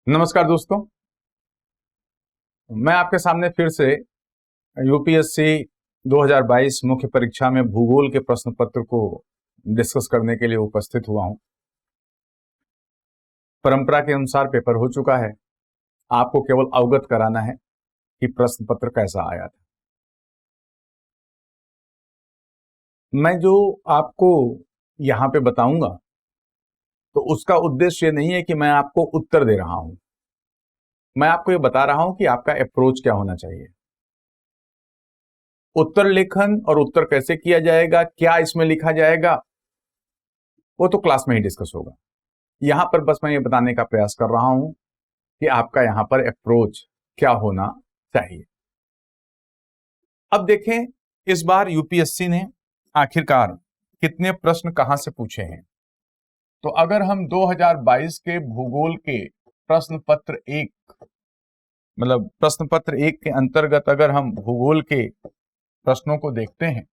नमस्कार दोस्तों, मैं आपके सामने फिर से यूपीएससी 2022 मुख्य परीक्षा में भूगोल के प्रश्न पत्र को डिस्कस करने के लिए उपस्थित हुआ हूं। परंपरा के अनुसार पेपर हो चुका है। आपको केवल अवगत कराना है कि प्रश्न पत्र कैसा आया था। मैं जो आपको यहां पे बताऊंगा तो उसका उद्देश्य नहीं है कि मैं आपको उत्तर दे रहा हूं। मैं आपको ये बता रहा हूं कि आपका अप्रोच क्या होना चाहिए। उत्तर लेखन और उत्तर कैसे किया जाएगा, क्या इसमें लिखा जाएगा, वो तो क्लास में ही डिस्कस होगा। यहां पर बस मैं ये बताने का प्रयास कर रहा हूं कि आपका यहां पर अप्रोच क्या होना चाहिए। अब देखें, इस बार यूपीएससी ने आखिरकार कितने प्रश्न कहां से पूछे हैं। तो अगर हम 2022 के भूगोल के प्रश्न पत्र एक प्रश्न पत्र एक के अंतर्गत अगर हम भूगोल के प्रश्नों को देखते हैं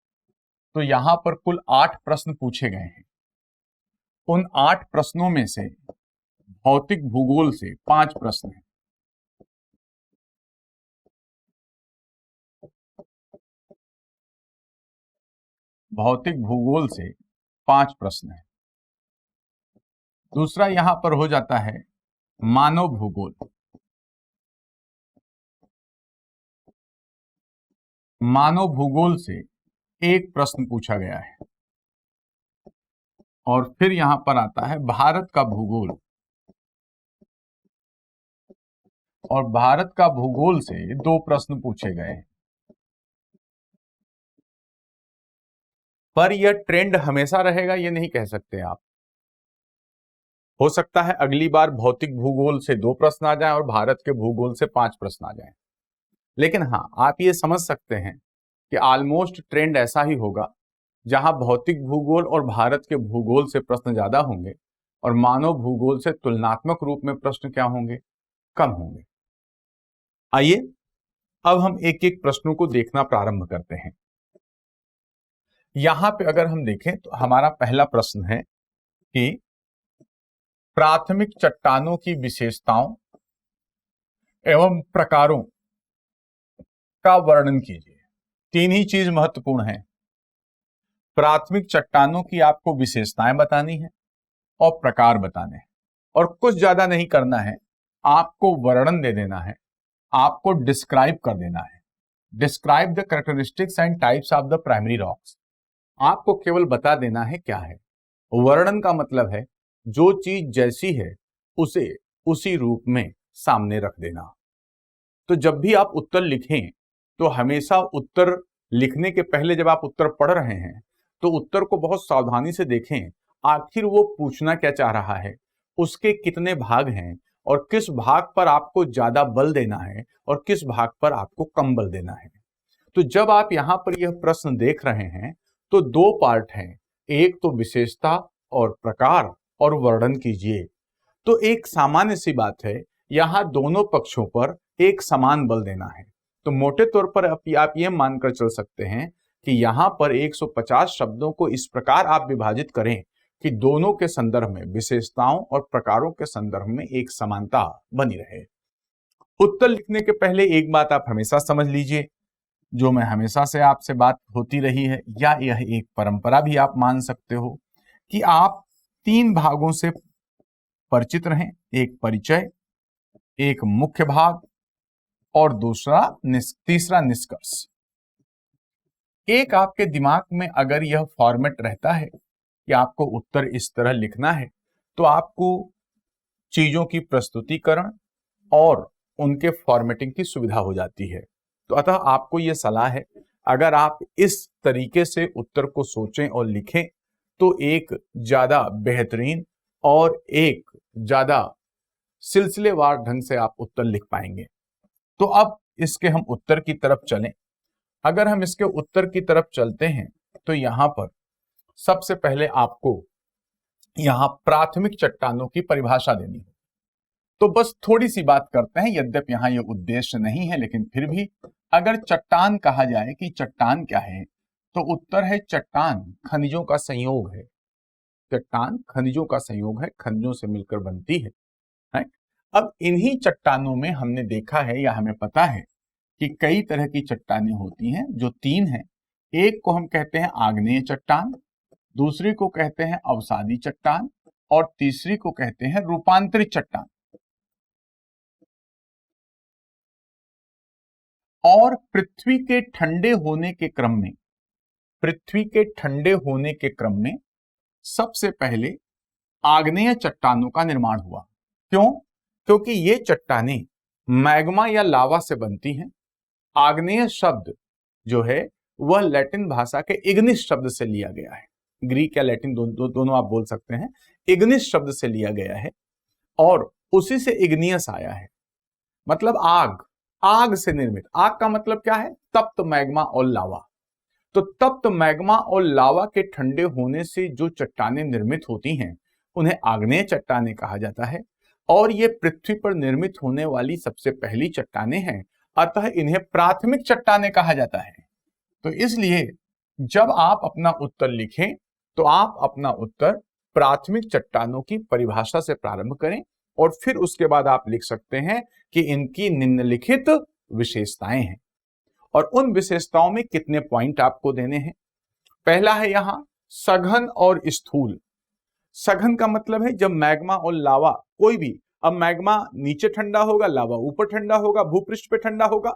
तो यहां पर कुल 8 प्रश्न पूछे गए हैं। उन 8 प्रश्नों में से भौतिक भूगोल से 5 प्रश्न हैं। भौतिक भूगोल से 5 प्रश्न हैं। दूसरा यहां पर हो जाता है मानव भूगोल। मानव भूगोल से एक प्रश्न पूछा गया है। और फिर यहां पर आता है भारत का भूगोल। और भारत का भूगोल से 2 प्रश्न पूछे गए हैं। पर यह ट्रेंड हमेशा रहेगा ये नहीं कह सकते आप। हो सकता है अगली बार भौतिक भूगोल से 2 प्रश्न आ जाएं और भारत के भूगोल से 5 प्रश्न आ जाएं। लेकिन हाँ, आप ये समझ सकते हैं कि ऑलमोस्ट ट्रेंड ऐसा ही होगा, जहां भौतिक भूगोल और भारत के भूगोल से प्रश्न ज्यादा होंगे और मानव भूगोल से तुलनात्मक रूप में प्रश्न क्या होंगे, कम होंगे। आइए अब हम एक एक प्रश्नों को देखना प्रारंभ करते हैं। यहां पे अगर हम देखें तो हमारा पहला प्रश्न है कि प्राथमिक चट्टानों की विशेषताओं एवं प्रकारों का वर्णन कीजिए। 3 ही चीज महत्वपूर्ण है। प्राथमिक चट्टानों की आपको विशेषताएं बतानी है और प्रकार बताने हैं, और कुछ ज्यादा नहीं करना है। आपको वर्णन दे देना है, आपको डिस्क्राइब कर देना है। Describe the characteristics and types of the primary rocks. आपको केवल बता देना है क्या है। वर्णन का मतलब है जो चीज जैसी है उसे उसी रूप में सामने रख देना। तो जब भी आप उत्तर लिखें तो हमेशा उत्तर लिखने के पहले जब आप उत्तर पढ़ रहे हैं तो उत्तर को बहुत सावधानी से देखें। आखिर वो पूछना क्या चाह रहा है, उसके कितने भाग हैं और किस भाग पर आपको ज्यादा बल देना है और किस भाग पर आपको कम बल देना है। तो जब आप यहां पर यह प्रश्न देख रहे हैं तो 2 पार्ट हैं, एक तो विशेषता और प्रकार और वर्णन कीजिए। तो एक सामान्य सी बात है, यहां दोनों पक्षों पर एक समान बल देना है। तो मोटे तौर पर आप यह मानकर चल सकते हैं कि यहां पर 150 शब्दों को इस प्रकार आप विभाजित करें कि दोनों के संदर्भ में, विशेषताओं और प्रकारों के संदर्भ में एक समानता बनी रहे। उत्तर लिखने के पहले एक बात आप हमेशा समझ लीजिए, जो मैं हमेशा से आपसे बात होती रही है, या यह एक परंपरा भी आप मान सकते हो, कि आप 3 भागों से परिचित रहें। एक परिचय, एक मुख्य भाग और तीसरा निष्कर्ष। एक आपके दिमाग में अगर यह फॉर्मेट रहता है कि आपको उत्तर इस तरह लिखना है तो आपको चीजों की प्रस्तुतिकरण और उनके फॉर्मेटिंग की सुविधा हो जाती है। तो अतः आपको यह सलाह है, अगर आप इस तरीके से उत्तर को सोचें और लिखें तो एक ज्यादा बेहतरीन और एक ज्यादा सिलसिलेवार ढंग से आप उत्तर लिख पाएंगे। तो अब इसके हम उत्तर की तरफ चलें। अगर हम इसके उत्तर की तरफ चलते हैं तो यहां पर सबसे पहले आपको यहां प्राथमिक चट्टानों की परिभाषा देनी है। तो बस थोड़ी सी बात करते हैं, यद्यपि यहां यह उद्देश्य नहीं है, लेकिन फिर भी अगर चट्टान कहा जाए कि चट्टान क्या है तो उत्तर है चट्टान खनिजों का संयोग है। चट्टान खनिजों का संयोग है, खनिजों से मिलकर बनती है। अब इन्हीं चट्टानों में हमने देखा है या हमें पता है कि कई तरह की चट्टानें होती हैं, जो तीन हैं। एक को हम कहते हैं आग्नेय चट्टान, दूसरी को कहते हैं अवसादी चट्टान और तीसरी को कहते हैं रूपांतरित चट्टान। और पृथ्वी के ठंडे होने के क्रम में सबसे पहले आग्नेय चट्टानों का निर्माण हुआ। क्यों? क्योंकि ये चट्टानें मैग्मा या लावा से बनती हैं। आग्नेय शब्द जो है वह लैटिन भाषा के इग्निस शब्द से लिया गया है। ग्रीक या लैटिन दोनों आप बोल सकते हैं। इग्निस शब्द से लिया गया है और उसी से इग्नियस आया है, मतलब आग से निर्मित। आग का मतलब क्या है? तप्त मैग्मा और लावा। तो तप्त मैग्मा और लावा के ठंडे होने से जो चट्टानें निर्मित होती हैं उन्हें आग्नेय चट्टानें कहा जाता है और ये पृथ्वी पर निर्मित होने वाली सबसे पहली चट्टानें हैं, अतः इन्हें प्राथमिक चट्टानें कहा जाता है। तो इसलिए जब आप अपना उत्तर लिखें तो आप अपना उत्तर प्राथमिक चट्टानों की परिभाषा से प्रारंभ करें और फिर उसके बाद आप लिख सकते हैं कि इनकी निम्नलिखित विशेषताएं हैं और उन विशेषताओं में कितने पॉइंट आपको देने हैं। पहला है यहां सघन और स्थूल। सघन का मतलब है जब मैग्मा और लावा कोई भी, अब मैग्मा नीचे ठंडा होगा, लावा ऊपर ठंडा होगा, भूपृष्ठ पे ठंडा होगा,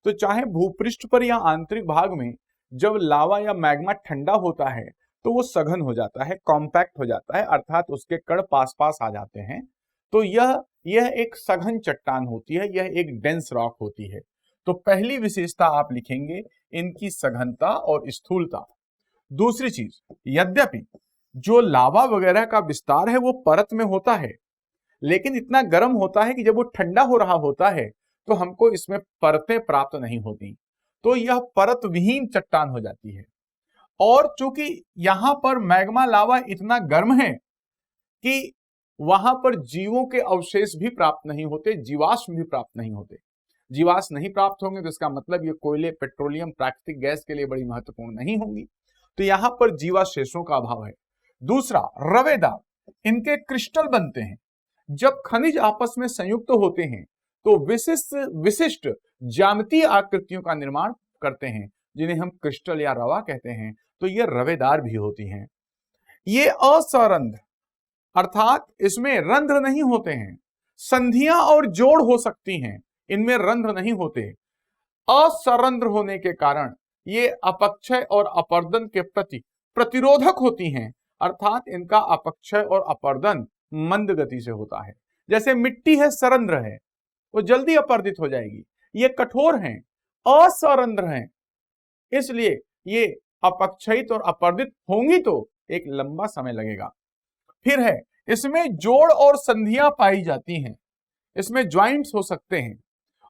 तो चाहे भूपृष्ठ पर या आंतरिक भाग में जब लावा या मैग्मा ठंडा होता है तो वो सघन हो जाता है, कॉम्पैक्ट हो जाता है, अर्थात उसके कण पास पास आ जाते हैं। तो यह एक सघन चट्टान होती है, यह एक डेंस रॉक होती है। तो पहली विशेषता आप लिखेंगे इनकी सघनता और स्थूलता। दूसरी चीज, यद्यपि जो लावा वगैरह का विस्तार है वो परत में होता है, लेकिन इतना गर्म होता है कि जब वो ठंडा हो रहा होता है तो हमको इसमें परतें प्राप्त नहीं होती, तो यह परत विहीन चट्टान हो जाती है। और चूंकि यहां पर मैग्मा लावा इतना गर्म है कि वहां पर जीवों के अवशेष भी प्राप्त नहीं होते, जीवाश्म भी प्राप्त नहीं होते। जीवाश्म नहीं प्राप्त होंगे तो इसका मतलब ये कोयले, पेट्रोलियम, प्राकृतिक गैस के लिए बड़ी महत्वपूर्ण नहीं होंगी, तो यहां पर जीवाशेषों का अभाव है। दूसरा, रवेदार, इनके क्रिस्टल बनते हैं। जब खनिज आपस में संयुक्त होते हैं तो विशिष्ट ज्यामितीय आकृतियों का निर्माण करते हैं, जिन्हें हम क्रिस्टल या रवा कहते हैं। तो ये रवेदार भी होती हैं। ये असरंध्र, अर्थात इसमें रंध्र नहीं होते हैं। संधियां और जोड़ हो सकती हैं, इनमें रंध्र नहीं होते। असरंध्र होने के कारण ये अपक्षय और अपर्दन के प्रति प्रतिरोधक होती हैं, अर्थात इनका अपक्षय और अपर्दन मंद गति से होता है। जैसे मिट्टी है, सरंध्र है, वो जल्दी अपर्दित हो जाएगी। ये कठोर हैं, असरंध्र हैं, इसलिए ये अपक्षयित और अपर्दित होंगी तो एक लंबा समय लगेगा। फिर है, इसमें जोड़ और संधियां पाई जाती हैं, इसमें ज्वाइंट्स हो सकते हैं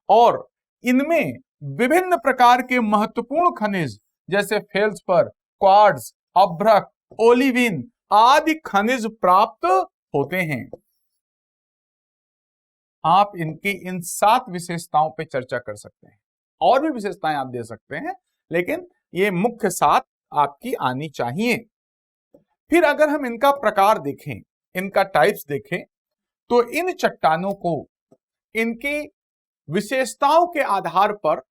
और इनमें विभिन्न प्रकार के महत्वपूर्ण खनिज जैसे फेल्सपर, क्वार्ट्ज, अभ्रक, ओलिविन आदि खनिज प्राप्त होते हैं। आप इनकी इन 7 विशेषताओं पे चर्चा कर सकते हैं, और भी विशेषताएं आप दे सकते हैं, लेकिन ये मुख्य 7 आपकी आनी चाहिए। फिर अगर हम इनका प्रकार देखें, इनका टाइप्स देखें, तो इन चट्टानों को इनकी विशेषताओं के आधार पर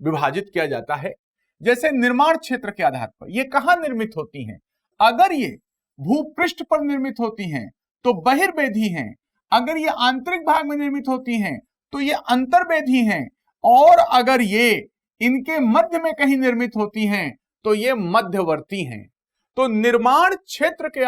विभाजित किया जाता है। जैसे निर्माण क्षेत्र के आधार पर ये कहां निर्मित होती हैं। अगर ये भूपृष्ठ पर निर्मित होती हैं तो बहिर्वेधी हैं, अगर ये आंतरिक भाग में निर्मित होती हैं तो ये अंतर्वेधी हैं, और अगर ये इनके मध्य में कहीं निर्मित होती हैं तो ये मध्यवर्ती हैं। तो निर्माण क्षेत्र के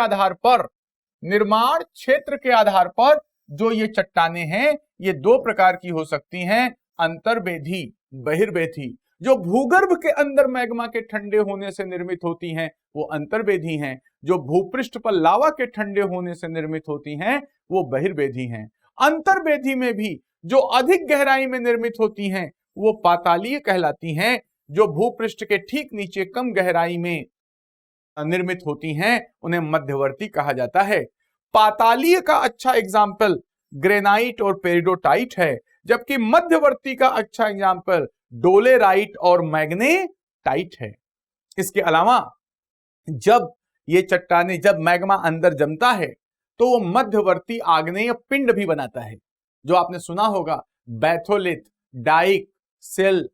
आधार पर जो ये चट्टानें हैं ये 2 प्रकार की हो सकती हैं, अंतर्वेधी, बहिर्वेधी। जो भूगर्भ के अंदर मैग्मा के ठंडे होने से निर्मित होती हैं वो अंतर्वेधी हैं, जो भूपृष्ठ पर लावा के ठंडे होने से निर्मित होती हैं वो बहिर्वेधी हैं। अंतर्वेधी में भी जो अधिक गहराई में निर्मित होती हैं वो पातालीय कहलाती हैं, जो भूपृष्ठ के ठीक नीचे कम गहराई में निर्मित होती हैं उन्हें मध्यवर्ती कहा जाता है। पातालीय का अच्छा एग्जाम्पल ग्रेनाइट और पेरिडोटाइट है, जबकि मध्यवर्ती का अच्छा एग्जाम्पल डोलेराइट और मैग्नेटाइट है। इसके अलावा जब ये चट्टानें, जब मैग्मा अंदर जमता है तो वो मध्यवर्ती आग्नेय पिंड भी बनाता है। जो आपने सुना होगा, batholith, dike, sill,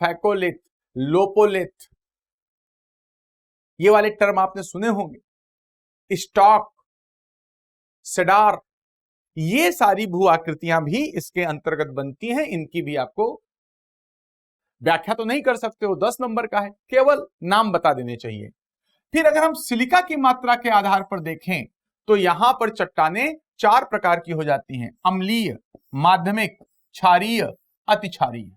phacolith, lopolith, ये वाले टर्म आपने सुने होंगे। स्टॉक, सेडार, ये सारी भू आकृतियां भी इसके अंतर्गत बनती हैं। इनकी भी आपको व्याख्या तो नहीं कर सकते हो, 10 नंबर का है, केवल नाम बता देने चाहिए। फिर अगर हम सिलिका की मात्रा के आधार पर देखें तो यहां पर चट्टानें 4 प्रकार की हो जाती हैं, अम्लीय, माध्यमिक, क्षारीय, अति क्षारीय।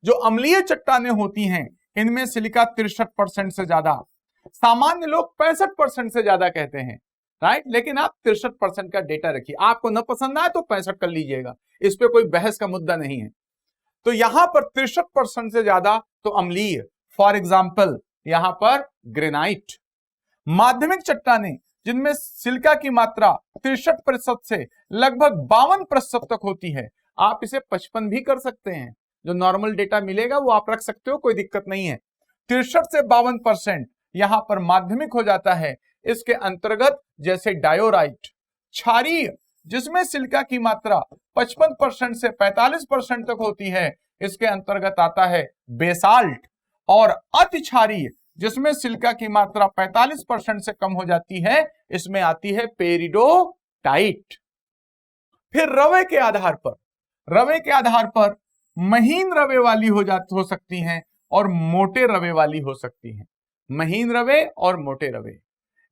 जो अम्लीय चट्टानें होती हैं इनमें सिलिका 63% से ज्यादा, सामान्य लोग 65% से ज्यादा कहते हैं, राइट, लेकिन आप 63% का डेटा रखिए, आपको न पसंद आए तो 65 कर लीजिएगा, इस पे कोई बहस का मुद्दा नहीं है। तो यहां पर 63% से ज्यादा तो अम्लीय, फॉर एग्जाम्पल यहां पर ग्रेनाइट। माध्यमिक चट्टानें जिनमें सिलिका की मात्रा 63% से लगभग 52% तक होती है, आप इसे 55 भी कर सकते हैं, जो नॉर्मल डेटा मिलेगा वो आप रख सकते हो, कोई दिक्कत नहीं है। 63 से 52% यहां पर माध्यमिक हो जाता है। इसके अंतर्गत जैसे डायोराइट। क्षारीय जिसमें सिलिका की मात्रा 55% से 45% तक होती है, इसके अंतर्गत आता है बेसाल्ट। और अति क्षारीय जिसमें सिलिका की मात्रा 45% से कम हो जाती है, इसमें आती है पेरिडोटाइट। फिर रवे के आधार पर महीन रवे वाली हो सकती हैं और मोटे रवे वाली हो सकती हैं। महीन रवे और मोटे रवे।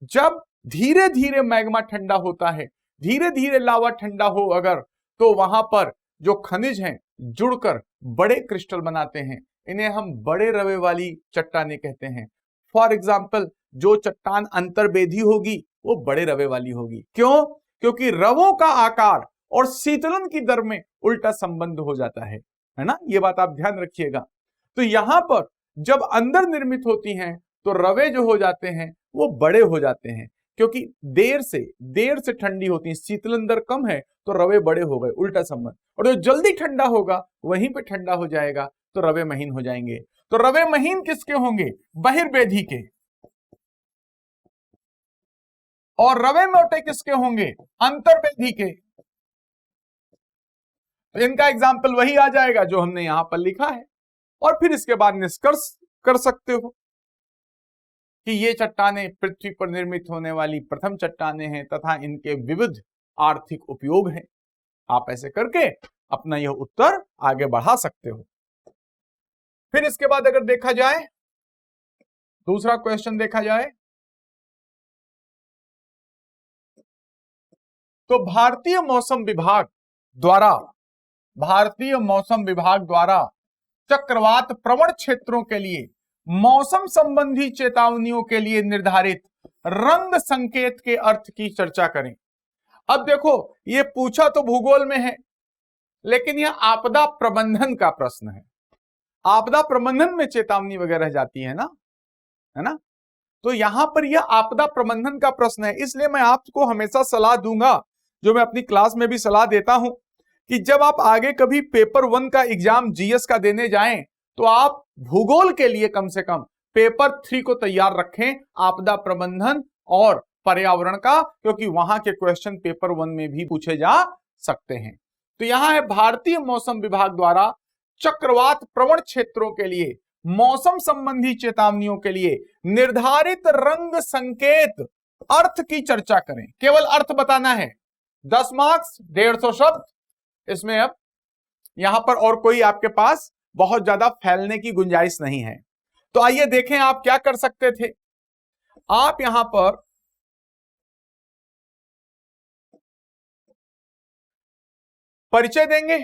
जब धीरे धीरे मैग्मा ठंडा होता है, धीरे धीरे लावा ठंडा हो अगर, तो वहां पर जो खनिज हैं जुड़कर बड़े क्रिस्टल बनाते हैं, इन्हें हम बड़े रवे वाली चट्टानें कहते हैं। फॉर एग्जाम्पल जो चट्टान अंतर्वेधी होगी वो बड़े रवे वाली होगी। क्यों? क्योंकि रवों का आकार और शीतलन की दर में उल्टा संबंध हो जाता है ना, ये बात आप ध्यान रखिएगा। तो यहां पर जब अंदर निर्मित होती हैं तो रवे जो हो जाते हैं वो बड़े हो जाते हैं, क्योंकि देर से ठंडी होती है, शीतलन दर कम है तो रवे बड़े हो गए, उल्टा संबंध। और जो जल्दी ठंडा होगा वहीं पे ठंडा हो जाएगा तो रवे महीन हो जाएंगे। तो रवे महीन किसके होंगे? बहिर्वेधी के। और रवे मोटे किसके होंगे? अंतर्वेधी के। तो इनका एग्जाम्पल वही आ जाएगा जो हमने यहां पर लिखा है। और फिर इसके बाद निष्कर्ष कर सकते हो कि ये चट्टानें पृथ्वी पर निर्मित होने वाली प्रथम चट्टानें हैं तथा इनके विविध आर्थिक उपयोग हैं। आप ऐसे करके अपना यह उत्तर आगे बढ़ा सकते हो। फिर इसके बाद अगर देखा जाए, दूसरा क्वेश्चन देखा जाए, तो भारतीय मौसम विभाग द्वारा चक्रवात प्रवण क्षेत्रों के लिए मौसम संबंधी चेतावनियों के लिए निर्धारित रंग संकेत के अर्थ की चर्चा करें। अब देखो, ये पूछा तो भूगोल में है, लेकिन यह आपदा प्रबंधन का प्रश्न है। आपदा प्रबंधन में चेतावनी वगैरह जाती है ना, तो यहां पर यह आपदा प्रबंधन का प्रश्न है। इसलिए मैं आपको हमेशा सलाह दूंगा, जो मैं अपनी क्लास में भी सलाह देता हूं, कि जब आप आगे कभी पेपर 1 का एग्जाम जीएस का देने जाएं तो आप भूगोल के लिए कम से कम पेपर 3 को तैयार रखें, आपदा प्रबंधन और पर्यावरण का, क्योंकि वहां के क्वेश्चन पेपर 1 में भी पूछे जा सकते हैं। तो यहां है भारतीय मौसम विभाग द्वारा चक्रवात प्रवण क्षेत्रों के लिए मौसम संबंधी चेतावनियों के लिए निर्धारित रंग संकेत अर्थ की चर्चा करें। केवल अर्थ बताना है, 10 मार्क्स, 150 शब्द। इसमें अब यहां पर और कोई आपके पास बहुत ज्यादा फैलने की गुंजाइश नहीं है। तो आइए देखें आप क्या कर सकते थे। आप यहां पर परिचय देंगे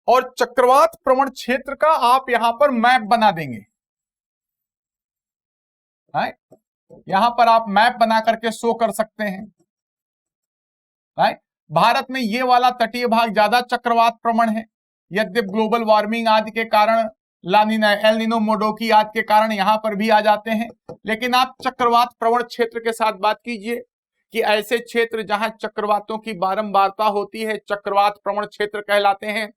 और चक्रवात प्रवण क्षेत्र का आप यहां पर मैप बना देंगे। यहां पर आप मैप बना करके शो कर सकते हैं। भारत में ये वाला तटीय भाग ज्यादा चक्रवात प्रवण है, यद्यप ग्लोबल वार्मिंग आदि के कारण, लानिना, एल निनो, मोडोकी आदि के कारण यहां पर भी आ जाते हैं। लेकिन आप चक्रवात प्रवण क्षेत्र के साथ बात कीजिए कि ऐसे क्षेत्र जहां चक्रवातों की बारंबारता होती है चक्रवात प्रवण क्षेत्र कहलाते हैं।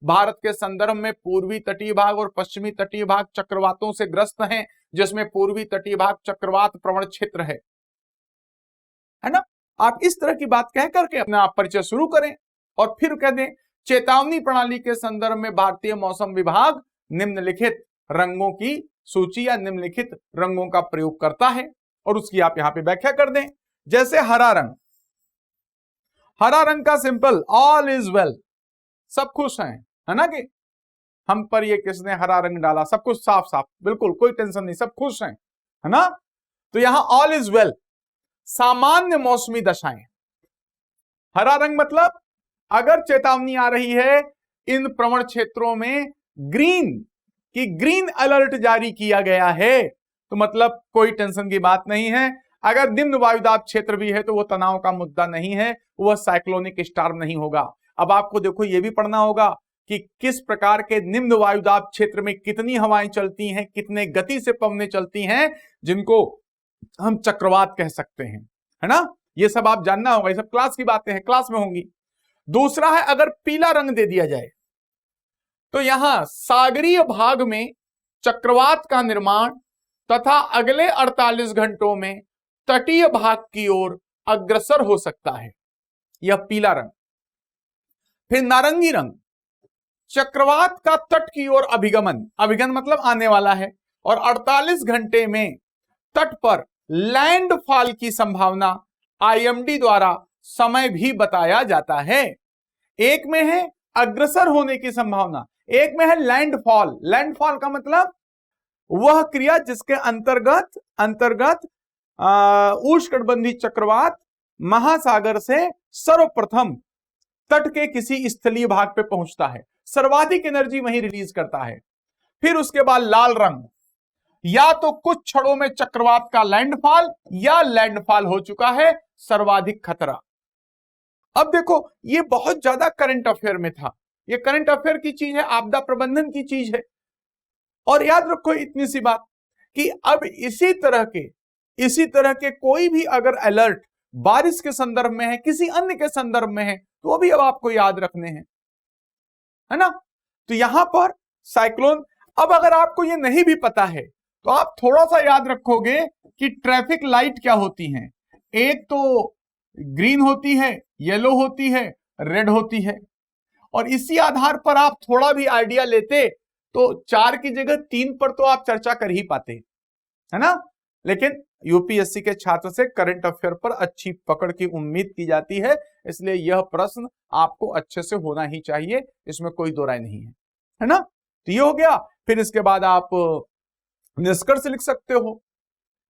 भारत के संदर्भ में पूर्वी तटीय भाग और पश्चिमी तटीय भाग चक्रवातों से ग्रस्त हैं, जिसमें पूर्वी तटीय भाग चक्रवात प्रवण क्षेत्र है ना। आप इस तरह की बात कह करके अपना परिचय शुरू करें और फिर कह दें चेतावनी प्रणाली के संदर्भ में भारतीय मौसम विभाग निम्नलिखित रंगों की सूची या निम्नलिखित रंगों का प्रयोग करता है और उसकी आप यहां पे व्याख्या कर दें। जैसे हरा रंग, हरा रंग का सिंपल ऑल इज वेल, सब खुश हैं, है ना, कि हम पर ये किसने हरा रंग डाला, सब कुछ साफ साफ, बिल्कुल कोई टेंशन नहीं, सब खुश हैं, है ना। तो यहां ऑल इज वेल, सामान्य मौसमी दशाएं। हरा रंग मतलब अगर चेतावनी आ रही है इन प्रवण क्षेत्रों में ग्रीन की, ग्रीन अलर्ट जारी किया गया है, तो मतलब कोई टेंशन की बात नहीं है। अगर निम्न वायुदाब क्षेत्र भी है तो वो तनाव का मुद्दा नहीं है, वह साइक्लोनिक स्टॉर्म नहीं होगा। अब आपको देखो ये भी पढ़ना होगा कि किस प्रकार के निम्न वायुदाब क्षेत्र में कितनी हवाएं चलती हैं, कितने गति से पवनें चलती हैं, जिनको हम चक्रवात कह सकते हैं, है ना। ये सब आप जानना होगा, ये सब क्लास की बातें हैं, क्लास में होंगी। दूसरा है अगर पीला रंग दे दिया जाए तो यहां सागरीय भाग में चक्रवात का निर्माण तथा अगले 48 घंटों में तटीय भाग की ओर अग्रसर हो सकता है, यह पीला रंग। फिर नारंगी रंग, चक्रवात का तट की ओर अभिगमन, अभिगमन मतलब आने वाला है, और 48 घंटे में तट पर लैंडफॉल की संभावना आईएमडी द्वारा समय भी बताया जाता है। एक में है अग्रसर होने की संभावना, एक में है लैंडफॉल। लैंडफॉल का मतलब वह क्रिया जिसके अंतर्गत उष्णकटिबंधीय चक्रवात महासागर से सर्वप्रथम तट के किसी स्थलीय भाग पे पहुंचता है, सर्वाधिक एनर्जी वहीं रिलीज करता है। फिर उसके बाद लाल रंग, या तो कुछ क्षणों में चक्रवात का लैंडफॉल या लैंडफॉल हो चुका है, सर्वाधिक खतरा। अब देखो ये बहुत ज्यादा करंट अफेयर में था, ये करंट अफेयर की चीज है, आपदा प्रबंधन की चीज है। और याद रखो इतनी सी बात कि अब इसी तरह के कोई भी अगर अलर्ट बारिश के संदर्भ में है, किसी अन्य के संदर्भ में है, तो वो भी अब आपको याद रखने हैं, है ना। तो यहां पर साइक्लोन, अब अगर आपको ये नहीं भी पता है तो आप थोड़ा सा याद रखोगे कि ट्रैफिक लाइट क्या होती हैं। एक तो ग्रीन होती है, येलो होती है, रेड होती है, और इसी आधार पर आप थोड़ा भी आइडिया लेते तो 4 की जगह 3 पर तो आप चर्चा कर ही पाते, है ना। लेकिन यूपीएससी के छात्र से करंट अफेयर पर अच्छी पकड़ की उम्मीद की जाती है, इसलिए यह प्रश्न आपको अच्छे से होना ही चाहिए, इसमें कोई दो राय नहीं है ना। तो ये हो गया। फिर इसके बाद आप निष्कर्ष लिख सकते हो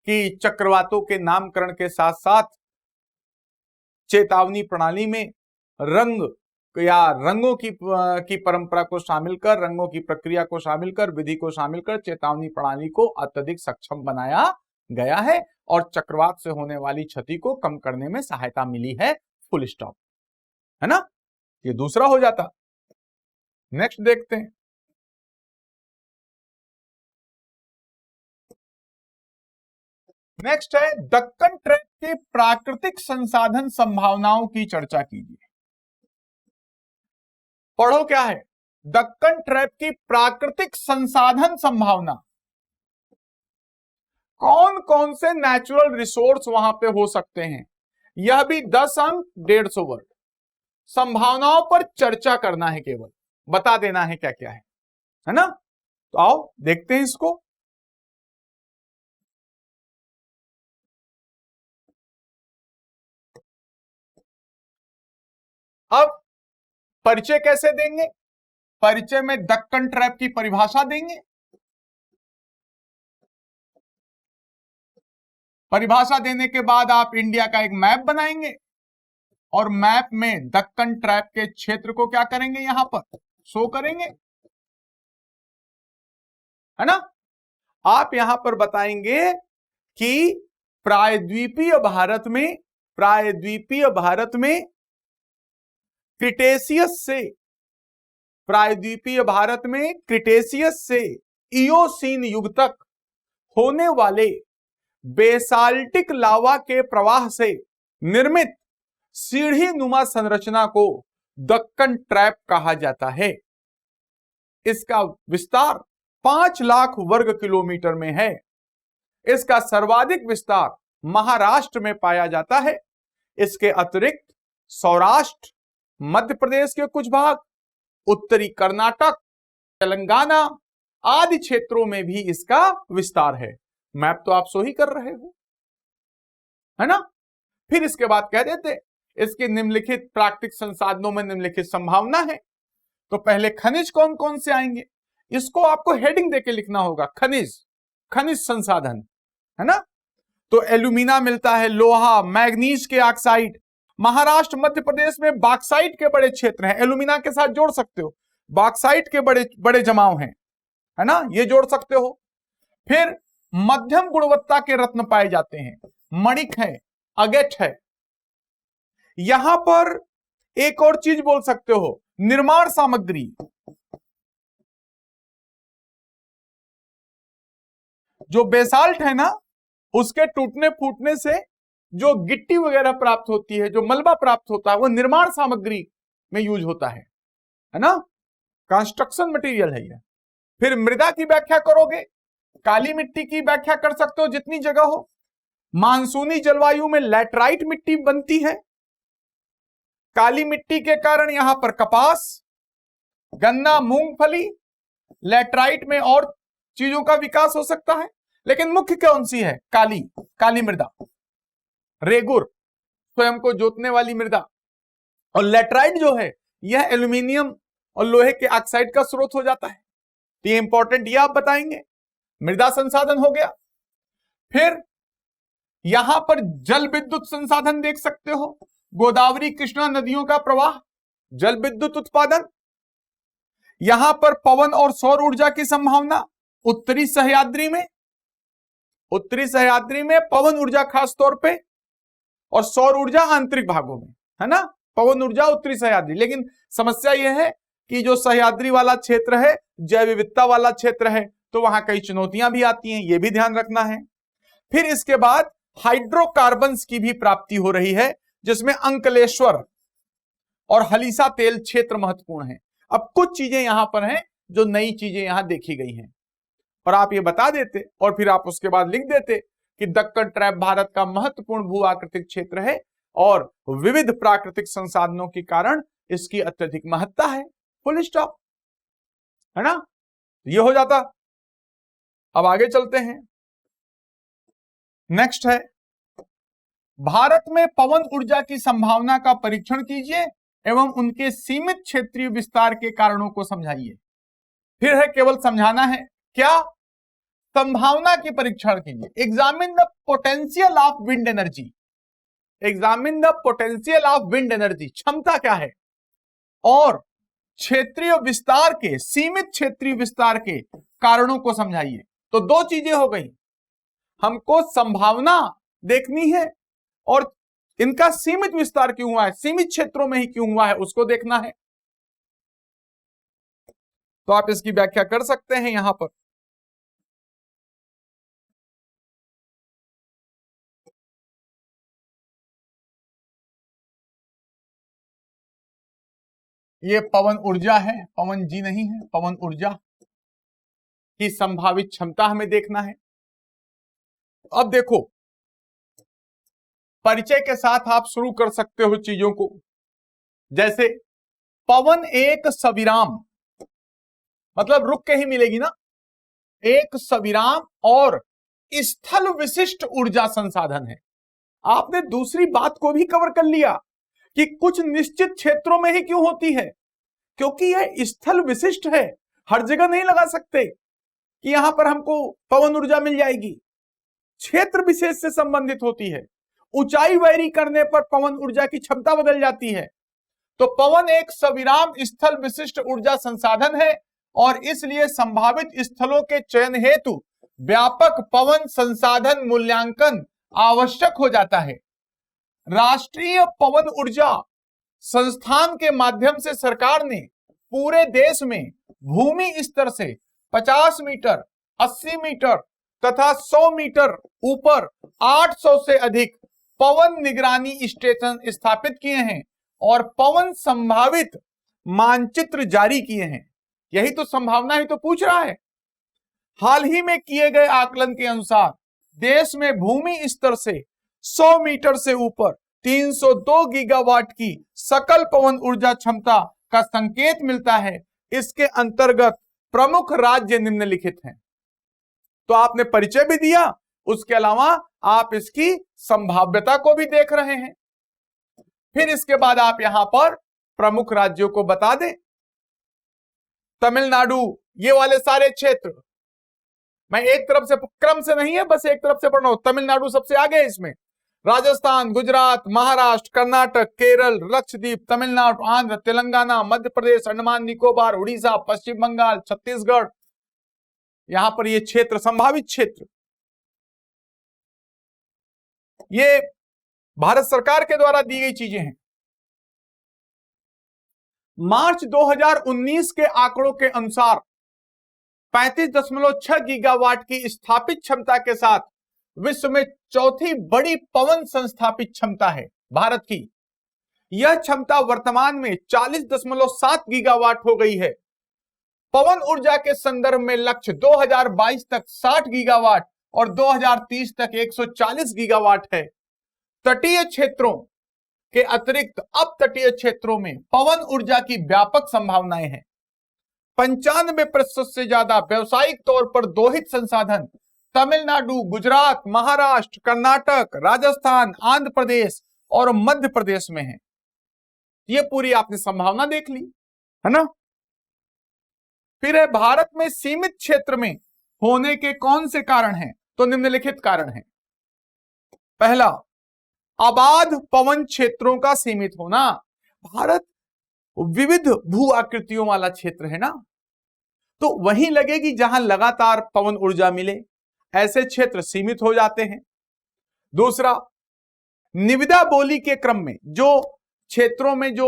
कि चक्रवातों के नामकरण के साथ साथ चेतावनी प्रणाली में रंग या रंगों की परंपरा को शामिल कर, रंगों की प्रक्रिया को शामिल कर, विधि को शामिल कर चेतावनी प्रणाली को अत्यधिक सक्षम बनाया गया है और चक्रवात से होने वाली क्षति को कम करने में सहायता मिली है, फुल स्टॉप, है ना। ये दूसरा हो जाता। नेक्स्ट देखते हैं। नेक्स्ट है दक्कन ट्रैप के प्राकृतिक संसाधन संभावनाओं की चर्चा कीजिए। पढ़ो क्या है दक्कन ट्रैप की प्राकृतिक संसाधन संभावना, कौन कौन से नेचुरल रिसोर्स वहां पे हो सकते हैं। यह भी 10 अंक 150 वर्ड, संभावनाओं पर चर्चा करना है, केवल बता देना है क्या क्या है ना। तो आओ देखते हैं इसको। अब परिचय कैसे देंगे, परिचय में दक्कन ट्रैप की परिभाषा देंगे, परिभाषा देने के बाद आप इंडिया का एक मैप बनाएंगे और मैप में दक्कन ट्रैप के क्षेत्र को क्या करेंगे, यहां पर शो करेंगे, है ना। आप यहां पर बताएंगे कि प्रायद्वीपीय भारत में क्रिटेशियस से इयोसीन युग तक होने वाले बेसाल्टिक लावा के प्रवाह से निर्मित सीढ़ी नुमा संरचना को दक्कन ट्रैप कहा जाता है। इसका विस्तार 5 लाख वर्ग किलोमीटर में है। इसका सर्वाधिक विस्तार महाराष्ट्र में पाया जाता है। इसके अतिरिक्त सौराष्ट्र, मध्य प्रदेश के कुछ भाग, उत्तरी कर्नाटक, तेलंगाना आदि क्षेत्रों में भी इसका विस्तार है। मैप तो आप सो ही कर रहे हो, है ना। फिर इसके बाद कह देते इसके निम्नलिखित प्राकृतिक संसाधनों में निम्नलिखित संभावना है। तो पहले खनिज कौन कौन से आएंगे, इसको आपको हेडिंग देके लिखना होगा। खनिज, खनिज संसाधन, है ना। तो एल्यूमिना मिलता है, लोहा, मैग्नीज के ऑक्साइड। महाराष्ट्र मध्य प्रदेश में बॉक्साइट के बड़े क्षेत्र हैं, एल्यूमिना के साथ जोड़ सकते हो। बॉक्साइट के बड़े बड़े जमाव हैं, है ना, ये जोड़ सकते हो। फिर मध्यम गुणवत्ता के रत्न पाए जाते हैं, मणिक है, अगेट है। यहां पर एक और चीज बोल सकते हो, निर्माण सामग्री। जो बेसाल्ट है ना, उसके टूटने फूटने से जो गिट्टी वगैरह प्राप्त होती है, जो मलबा प्राप्त होता है, वो निर्माण सामग्री में यूज होता है ना, कंस्ट्रक्शन मटेरियल है ये। फिर मृदा की व्याख्या करोगे, काली मिट्टी की व्याख्या कर सकते हो जितनी जगह हो। मानसूनी जलवायु में लैटराइट मिट्टी बनती है। काली मिट्टी के कारण यहां पर कपास, गन्ना, मूंगफली, लैटराइट में और चीजों का विकास हो सकता है। लेकिन मुख्य कौन सी है, काली, काली मृदा। रेगुर, स्वयं को जोतने वाली मृदा। और लैटराइट जो है यह एल्यूमिनियम और लोहे के ऑक्साइड का स्रोत हो जाता है। तो ये इंपॉर्टेंट, ये आप बताएंगे। मृदा संसाधन हो गया। फिर यहां पर जल विद्युत संसाधन देख सकते हो, गोदावरी कृष्णा नदियों का प्रवाह, जल विद्युत उत्पादन। यहां पर पवन और सौर ऊर्जा की संभावना उत्तरी सह्याद्री में, उत्तरी सह्याद्री में पवन ऊर्जा खास तौर पे, और सौर ऊर्जा आंतरिक भागों में, है ना। पवन ऊर्जा उत्तरी सह्याद्री। लेकिन समस्या यह है कि जो सह्याद्री वाला क्षेत्र है जैव विविधता वाला क्षेत्र है, तो वहां कई चुनौतियां भी आती हैं, यह भी ध्यान रखना है। फिर इसके बाद हाइड्रोकार्बन्स की भी प्राप्ति हो रही है, जिसमें अंकलेश्वर और हलीसा तेल क्षेत्र महत्वपूर्ण है। अब कुछ चीजें यहां पर हैं जो नई चीजें यहां देखी गई हैं, और आप ये बता देते और फिर आप उसके बाद लिख देते कि दक्कन ट्रैप भारत का महत्वपूर्ण भू आकृतिक क्षेत्र है और विविध प्राकृतिक संसाधनों के कारण इसकी अत्यधिक महत्ता है। फुल स्टॉप, है ना। ये हो जाता। अब आगे चलते हैं। नेक्स्ट है, भारत में पवन ऊर्जा की संभावना का परीक्षण कीजिए एवं उनके सीमित क्षेत्रीय विस्तार के कारणों को समझाइए। फिर है, केवल समझाना है, क्या, संभावना की परीक्षण कीजिए। Examine the potential of wind energy, examine the potential of wind energy, क्षमता क्या है, और क्षेत्रीय विस्तार के, सीमित क्षेत्रीय विस्तार के कारणों को समझाइए। तो दो चीजें हो गई, हमको संभावना देखनी है और इनका सीमित विस्तार क्यों हुआ है, सीमित क्षेत्रों में ही क्यों हुआ है, उसको देखना है। तो आप इसकी व्याख्या कर सकते हैं यहां पर। ये पवन ऊर्जा है, पवन जी नहीं है, पवन ऊर्जा की संभावित क्षमता हमें देखना है। अब देखो, परिचय के साथ आप शुरू कर सकते हो चीजों को। जैसे पवन एक सविराम, मतलब रुक के ही मिलेगी ना, एक सविराम और स्थल विशिष्ट ऊर्जा संसाधन है। आपने दूसरी बात को भी कवर कर लिया कि कुछ निश्चित क्षेत्रों में ही क्यों होती है, क्योंकि यह स्थल विशिष्ट है, हर जगह नहीं लगा सकते कि यहां पर हमको पवन ऊर्जा मिल जाएगी, क्षेत्र विशेष से संबंधित होती है। ऊंचाई वैरी करने पर पवन ऊर्जा की क्षमता बदल जाती है। तो पवन एक सविराम स्थल विशिष्ट ऊर्जा संसाधन है और इसलिए संभावित स्थलों के चयन हेतु व्यापक पवन संसाधन मूल्यांकन आवश्यक हो जाता है। राष्ट्रीय पवन ऊर्जा संस्थान के माध्यम से सरकार ने पूरे देश में भूमि स्तर से 50 मीटर, 80 मीटर तथा 100 मीटर ऊपर 800 से अधिक पवन निगरानी स्टेशन स्थापित किए हैं और पवन संभावित मानचित्र जारी किए हैं। यही तो संभावना ही तो पूछ रहा है। हाल ही में किए गए आकलन के अनुसार देश में भूमि स्तर से 100 मीटर से ऊपर 302 गीगावाट की सकल पवन ऊर्जा क्षमता का संकेत मिलता है। इसके अंतर्गत प्रमुख राज्य निम्नलिखित हैं। तो आपने परिचय भी दिया, उसके अलावा आप इसकी संभाव्यता को भी देख रहे हैं। फिर इसके बाद आप यहां पर प्रमुख राज्यों को बता दें। तमिलनाडु, ये वाले सारे क्षेत्र, मैं एक तरफ से क्रम से नहीं है, बस एक तरफ से पढ़ रहा हूं। तमिलनाडु सबसे आगे है इसमें, राजस्थान, गुजरात, महाराष्ट्र, कर्नाटक, केरल, लक्षद्वीप, तमिलनाडु, आंध्र, तेलंगाना, मध्य प्रदेश, अंडमान निकोबार, उड़ीसा, पश्चिम बंगाल, छत्तीसगढ़, यहां पर ये क्षेत्र, संभावित क्षेत्र, ये भारत सरकार के द्वारा दी गई चीजें हैं। मार्च 2019 के आंकड़ों के अनुसार 35.6 गीगावाट की स्थापित क्षमता के साथ विश्व में चौथी बड़ी पवन संस्थापित क्षमता है भारत की। यह क्षमता वर्तमान में 40.7 गीगावाट हो गई है। पवन ऊर्जा के संदर्भ में लक्ष्य 2022 तक 60 गीगावाट और 2030 तक 140 गीगावाट है। तटीय क्षेत्रों के अतिरिक्त अब तटीय क्षेत्रों में पवन ऊर्जा की व्यापक संभावनाएं हैं। 95% से ज्यादा व्यावसायिक तौर पर दोहित संसाधन तमिलनाडु, गुजरात, महाराष्ट्र, कर्नाटक, राजस्थान, आंध्र प्रदेश और मध्य प्रदेश में है। ये पूरी आपने संभावना देख ली, है ना। फिर है भारत में सीमित क्षेत्र में होने के कौन से कारण हैं? तो निम्नलिखित कारण हैं। पहला, आबाद पवन क्षेत्रों का सीमित होना। भारत विविध भू आकृतियों वाला क्षेत्र है ना, तो वहीं लगेगी जहां लगातार पवन ऊर्जा मिले, ऐसे क्षेत्र सीमित हो जाते हैं। दूसरा, निविदा बोली के क्रम में जो क्षेत्रों में जो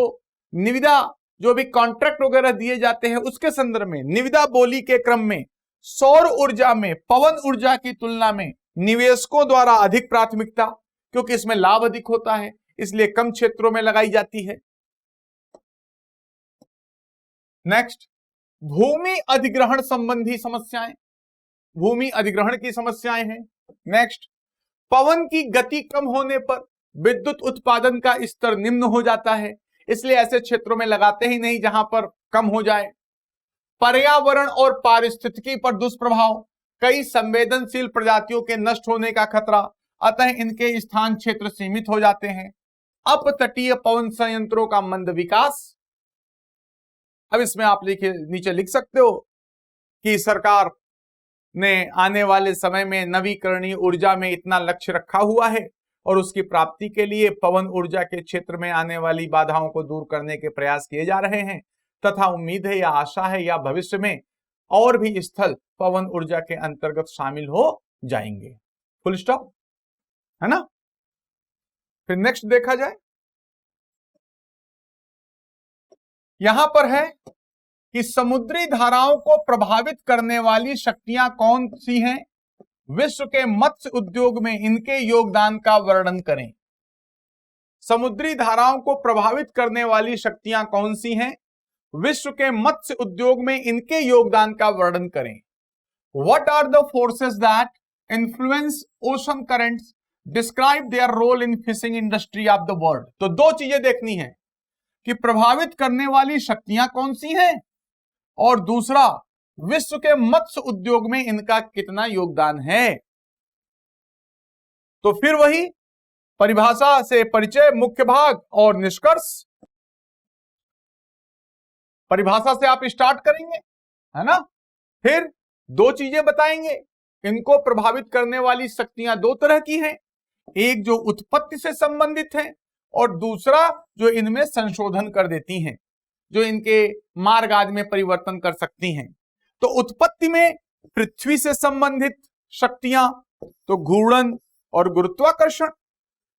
निविदा, जो भी कॉन्ट्रैक्ट वगैरह दिए जाते हैं, उसके संदर्भ में निविदा बोली के क्रम में सौर ऊर्जा में पवन ऊर्जा की तुलना में निवेशकों द्वारा अधिक प्राथमिकता, क्योंकि इसमें लाभ अधिक होता है, इसलिए कम क्षेत्रों में लगाई जाती है। नेक्स्ट, भूमि अधिग्रहण संबंधी समस्याएं, भूमि अधिग्रहण की समस्याएं हैं। नेक्स्ट, पवन की गति कम होने पर विद्युत उत्पादन का स्तर निम्न हो जाता है, इसलिए ऐसे क्षेत्रों में लगाते ही नहीं जहां पर कम हो जाए। पर्यावरण और पारिस्थितिकी पर दुष्प्रभाव, कई संवेदनशील प्रजातियों के नष्ट होने का खतरा, अतः इनके स्थान क्षेत्र सीमित हो जाते हैं। अपतटीय पवन संयंत्रों का मंद विकास। अब इसमें आप नीचे लिख सकते हो कि सरकार ने आने वाले समय में नवीकरणीय ऊर्जा में इतना लक्ष्य रखा हुआ है और उसकी प्राप्ति के लिए पवन ऊर्जा के क्षेत्र में आने वाली बाधाओं को दूर करने के प्रयास किए जा रहे हैं, तथा उम्मीद है या आशा है या भविष्य में और भी स्थल पवन ऊर्जा के अंतर्गत शामिल हो जाएंगे। फुल स्टॉप, है ना। फिर नेक्स्ट देखा जाए, यहां पर है कि समुद्री धाराओं को प्रभावित करने वाली शक्तियां कौन सी हैं? विश्व के मत्स्य उद्योग में इनके योगदान का वर्णन करें। समुद्री धाराओं को प्रभावित करने वाली शक्तियां कौन सी हैं? विश्व के मत्स्य उद्योग में इनके योगदान का वर्णन करें। What are the forces that influence ocean currents? Describe their role in fishing industry of the world. तो दो चीजें देखनी है कि प्रभावित करने वाली शक्तियां कौन सी हैं और दूसरा, विश्व के मत्स्य उद्योग में इनका कितना योगदान है। तो फिर वही परिभाषा से परिचय, मुख्य भाग और निष्कर्ष। परिभाषा से आप स्टार्ट करेंगे, है ना। फिर दो चीजें बताएंगे, इनको प्रभावित करने वाली शक्तियां दो तरह की हैं, एक जो उत्पत्ति से संबंधित है और दूसरा जो इनमें संशोधन कर देती हैं, जो इनके मार्ग आदि में परिवर्तन कर सकती हैं। तो उत्पत्ति में पृथ्वी से संबंधित शक्तियां, तो घूर्णन और गुरुत्वाकर्षण।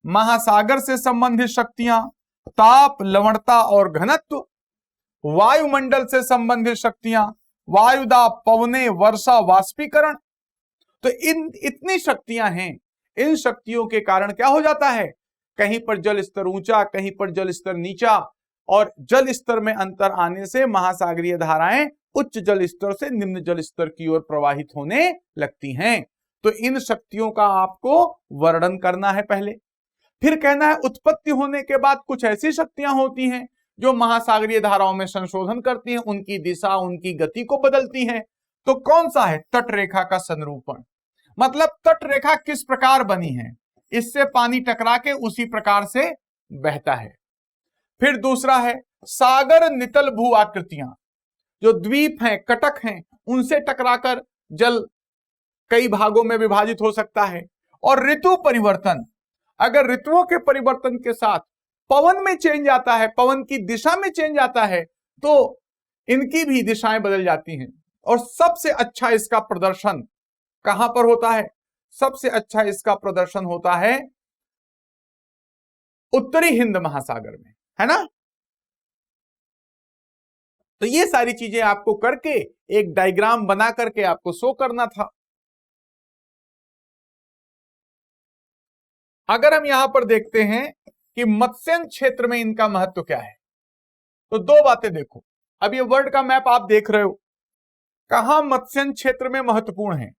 महासागर से संबंधित शक्तियां, ताप, लवणता और घनत्व। वायुमंडल से संबंधित शक्तियां, वायुदाब, पवने, वर्षा, वाष्पीकरण। तो इतनी शक्तियां हैं। इन शक्तियों के कारण क्या हो जाता है, कहीं पर जल स्तर ऊंचा, कहीं पर जल स्तर नीचा, और जल स्तर में अंतर आने से महासागरीय धाराएं उच्च जल स्तर से निम्न जल स्तर की ओर प्रवाहित होने लगती हैं। तो इन शक्तियों का आपको वर्णन करना है पहले। फिर कहना है उत्पत्ति होने के बाद कुछ ऐसी शक्तियां होती हैं जो महासागरीय धाराओं में संशोधन करती हैं, उनकी दिशा, उनकी गति को बदलती हैं। तो कौन सा है? तट रेखा का संरूपण। मतलब तट रेखा किस प्रकार बनी है, इससे पानी टकरा के उसी प्रकार से बहता है। फिर दूसरा है सागर नितल भू आकृतियां, जो द्वीप हैं, कटक हैं, उनसे टकराकर जल कई भागों में विभाजित हो सकता है। और ऋतु परिवर्तन, अगर ऋतुओं के परिवर्तन के साथ पवन में चेंज आता है, पवन की दिशा में चेंज आता है, तो इनकी भी दिशाएं बदल जाती हैं। और सबसे अच्छा इसका प्रदर्शन कहां पर होता है? सबसे अच्छा इसका प्रदर्शन होता है उत्तरी हिंद महासागर में, है ना। तो ये सारी चीजें आपको करके एक डायग्राम बना करके आपको शो करना था। अगर हम यहां पर देखते हैं कि मत्स्यन क्षेत्र में इनका महत्व क्या है, तो दो बातें देखो। अब ये वर्ल्ड का मैप आप देख रहे हो, कहां मत्स्यन क्षेत्र में महत्वपूर्ण है,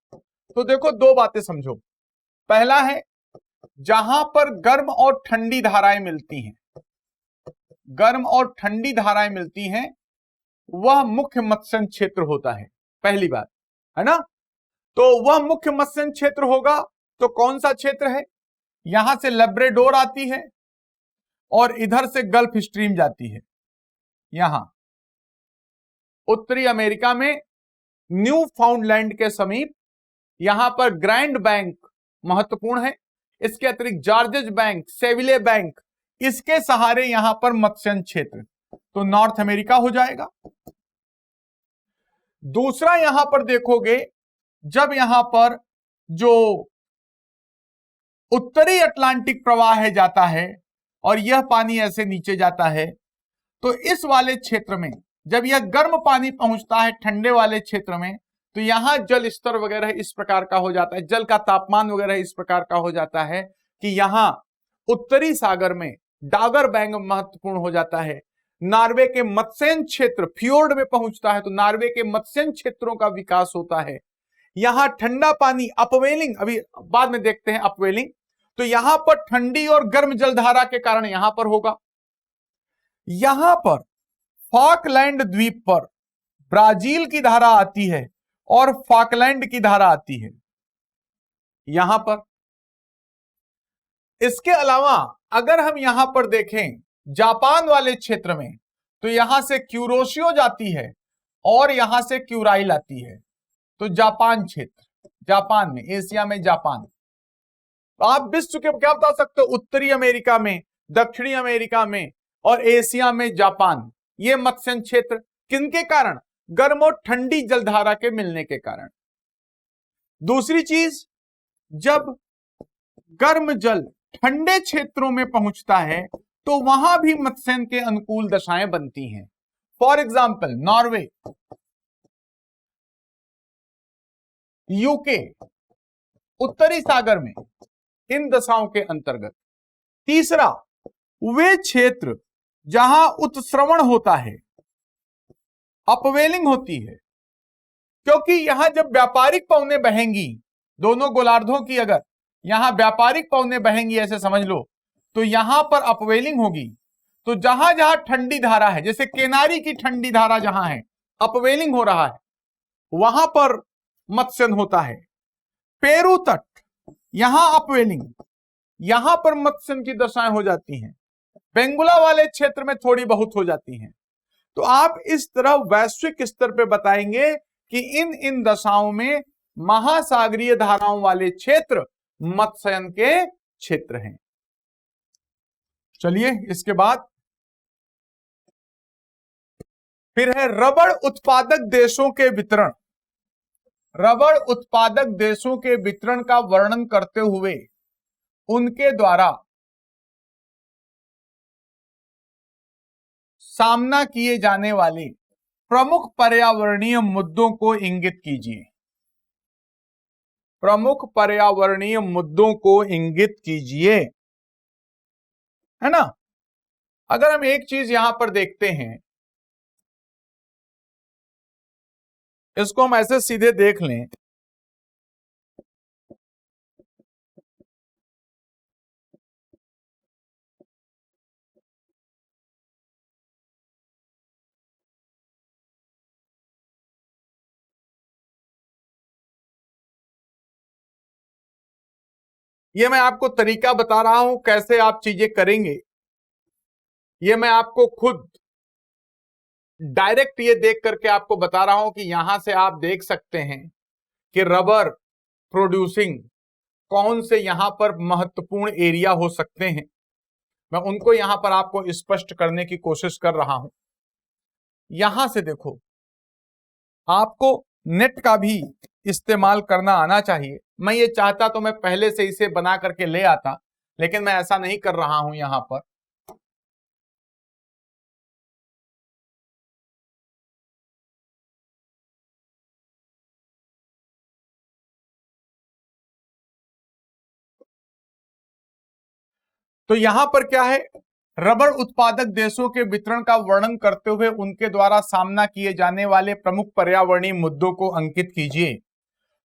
तो देखो दो बातें समझो। पहला है जहां पर गर्म और ठंडी धाराएं मिलती हैं, गर्म और ठंडी धाराएं मिलती हैं, वह मुख्य मत्स्यन क्षेत्र होता है, पहली बात, है ना। तो वह मुख्य मत्स्यन क्षेत्र होगा तो कौन सा क्षेत्र है? यहां से लैब्राडोर आती है और इधर से गल्फ स्ट्रीम जाती है। यहां उत्तरी अमेरिका में न्यू फाउंडलैंड के समीप यहां पर ग्रैंड बैंक महत्वपूर्ण है। इसके अतिरिक्त जॉर्जेस बैंक, सेविले बैंक, इसके सहारे यहां पर मत्स्यन क्षेत्र, तो नॉर्थ अमेरिका हो जाएगा। दूसरा यहां पर देखोगे, जब यहां पर जो उत्तरी अटलांटिक प्रवाह है जाता है और यह पानी ऐसे नीचे जाता है, तो इस वाले क्षेत्र में जब यह गर्म पानी पहुंचता है ठंडे वाले क्षेत्र में, तो यहां जल स्तर वगैरह इस प्रकार का हो जाता है, जल का तापमान वगैरह इस प्रकार का हो जाता है कि यहां उत्तरी सागर में डागर बैंक महत्वपूर्ण हो जाता है। नॉर्वे के मत्स्यन क्षेत्र फ्योर्ड में पहुंचता है, तो नॉर्वे के मत्स्यन क्षेत्रों का विकास होता है। यहां ठंडा पानी अपवेलिंग, अभी बाद में देखते हैं अपवेलिंग, तो यहां पर ठंडी और गर्म जलधारा के कारण यहां पर होगा। यहां पर फॉकलैंड द्वीप पर ब्राजील की धारा आती है और फॉकलैंड की धारा आती है यहां पर। इसके अलावा अगर हम यहां पर देखें जापान वाले क्षेत्र में, तो यहां से क्यूरोशियो जाती है और यहां से क्यूराइल आती है, तो जापान क्षेत्र, जापान में, एशिया में जापान। तो आप विश्व के क्या बता सकते हो? उत्तरी अमेरिका में, दक्षिणी अमेरिका में और एशिया में जापान, ये मत्स्यन क्षेत्र किनके कारण? गर्म और ठंडी जलधारा के मिलने के कारण। दूसरी चीज, जब गर्म जल ठंडे क्षेत्रों में पहुंचता है तो वहां भी मत्स्यन के अनुकूल दशाएं बनती हैं। फॉर एग्जाम्पल नॉर्वे, यूके, उत्तरी सागर में, इन दशाओं के अंतर्गत। तीसरा, वे क्षेत्र जहां उत्श्रवण होता है, अपवेलिंग होती है, क्योंकि यहां जब व्यापारिक पवनें बहेंगी, दोनों गोलार्धों की अगर यहां व्यापारिक पवनें बहेंगी, ऐसे समझ लो, तो यहां पर अपवेलिंग होगी। तो जहां जहां ठंडी धारा है, जैसे केनारी की ठंडी धारा जहां है, अपवेलिंग हो रहा है, वहां पर मत्स्यन होता है। पेरू तट, यहां अपवेलिंग, यहां पर मत्स्यन की दशाएं हो जाती हैं। बेंगुला वाले क्षेत्र में थोड़ी बहुत हो जाती हैं। तो आप इस तरह वैश्विक स्तर पे बताएंगे कि इन इन दशाओं में महासागरीय धाराओं वाले क्षेत्र मत्स्यन के क्षेत्र हैं। चलिए इसके बाद फिर है रबड़ उत्पादक देशों के वितरण। रबड़ उत्पादक देशों के वितरण का वर्णन करते हुए उनके द्वारा सामना किए जाने वाले प्रमुख पर्यावरणीय मुद्दों को इंगित कीजिए। प्रमुख पर्यावरणीय मुद्दों को इंगित कीजिए, है ना। अगर हम एक चीज यहां पर देखते हैं, इसको हम ऐसे सीधे देख लें, ये मैं आपको तरीका बता रहा हूं कैसे आप चीजें करेंगे। ये मैं आपको खुद डायरेक्ट ये देख करके आपको बता रहा हूं कि यहां से आप देख सकते हैं कि रबर प्रोड्यूसिंग कौन से यहां पर महत्वपूर्ण एरिया हो सकते हैं। मैं उनको यहां पर आपको स्पष्ट करने की कोशिश कर रहा हूं। यहां से देखो, आपको नेट का भी इस्तेमाल करना आना चाहिए। मैं ये चाहता तो मैं पहले से इसे बना करके ले आता, लेकिन मैं ऐसा नहीं कर रहा हूं यहां पर। तो यहां पर क्या है, रबर उत्पादक देशों के वितरण का वर्णन करते हुए उनके द्वारा सामना किए जाने वाले प्रमुख पर्यावरणीय मुद्दों को अंकित कीजिए।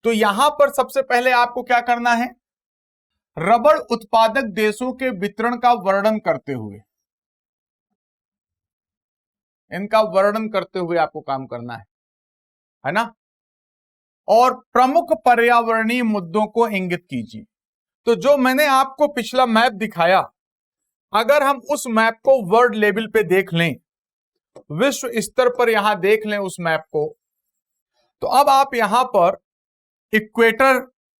तो यहां पर सबसे पहले आपको क्या करना है, रबर उत्पादक देशों के वितरण का वर्णन करते हुए, इनका वर्णन करते हुए आपको काम करना है ना। और प्रमुख पर्यावरणीय मुद्दों को इंगित कीजिए। तो जो मैंने आपको पिछला मैप दिखाया, अगर हम उस मैप को वर्ल्ड लेवल पे देख लें, विश्व स्तर पर यहां देख लें उस मैप को, तो अब आप यहां पर इक्वेटर,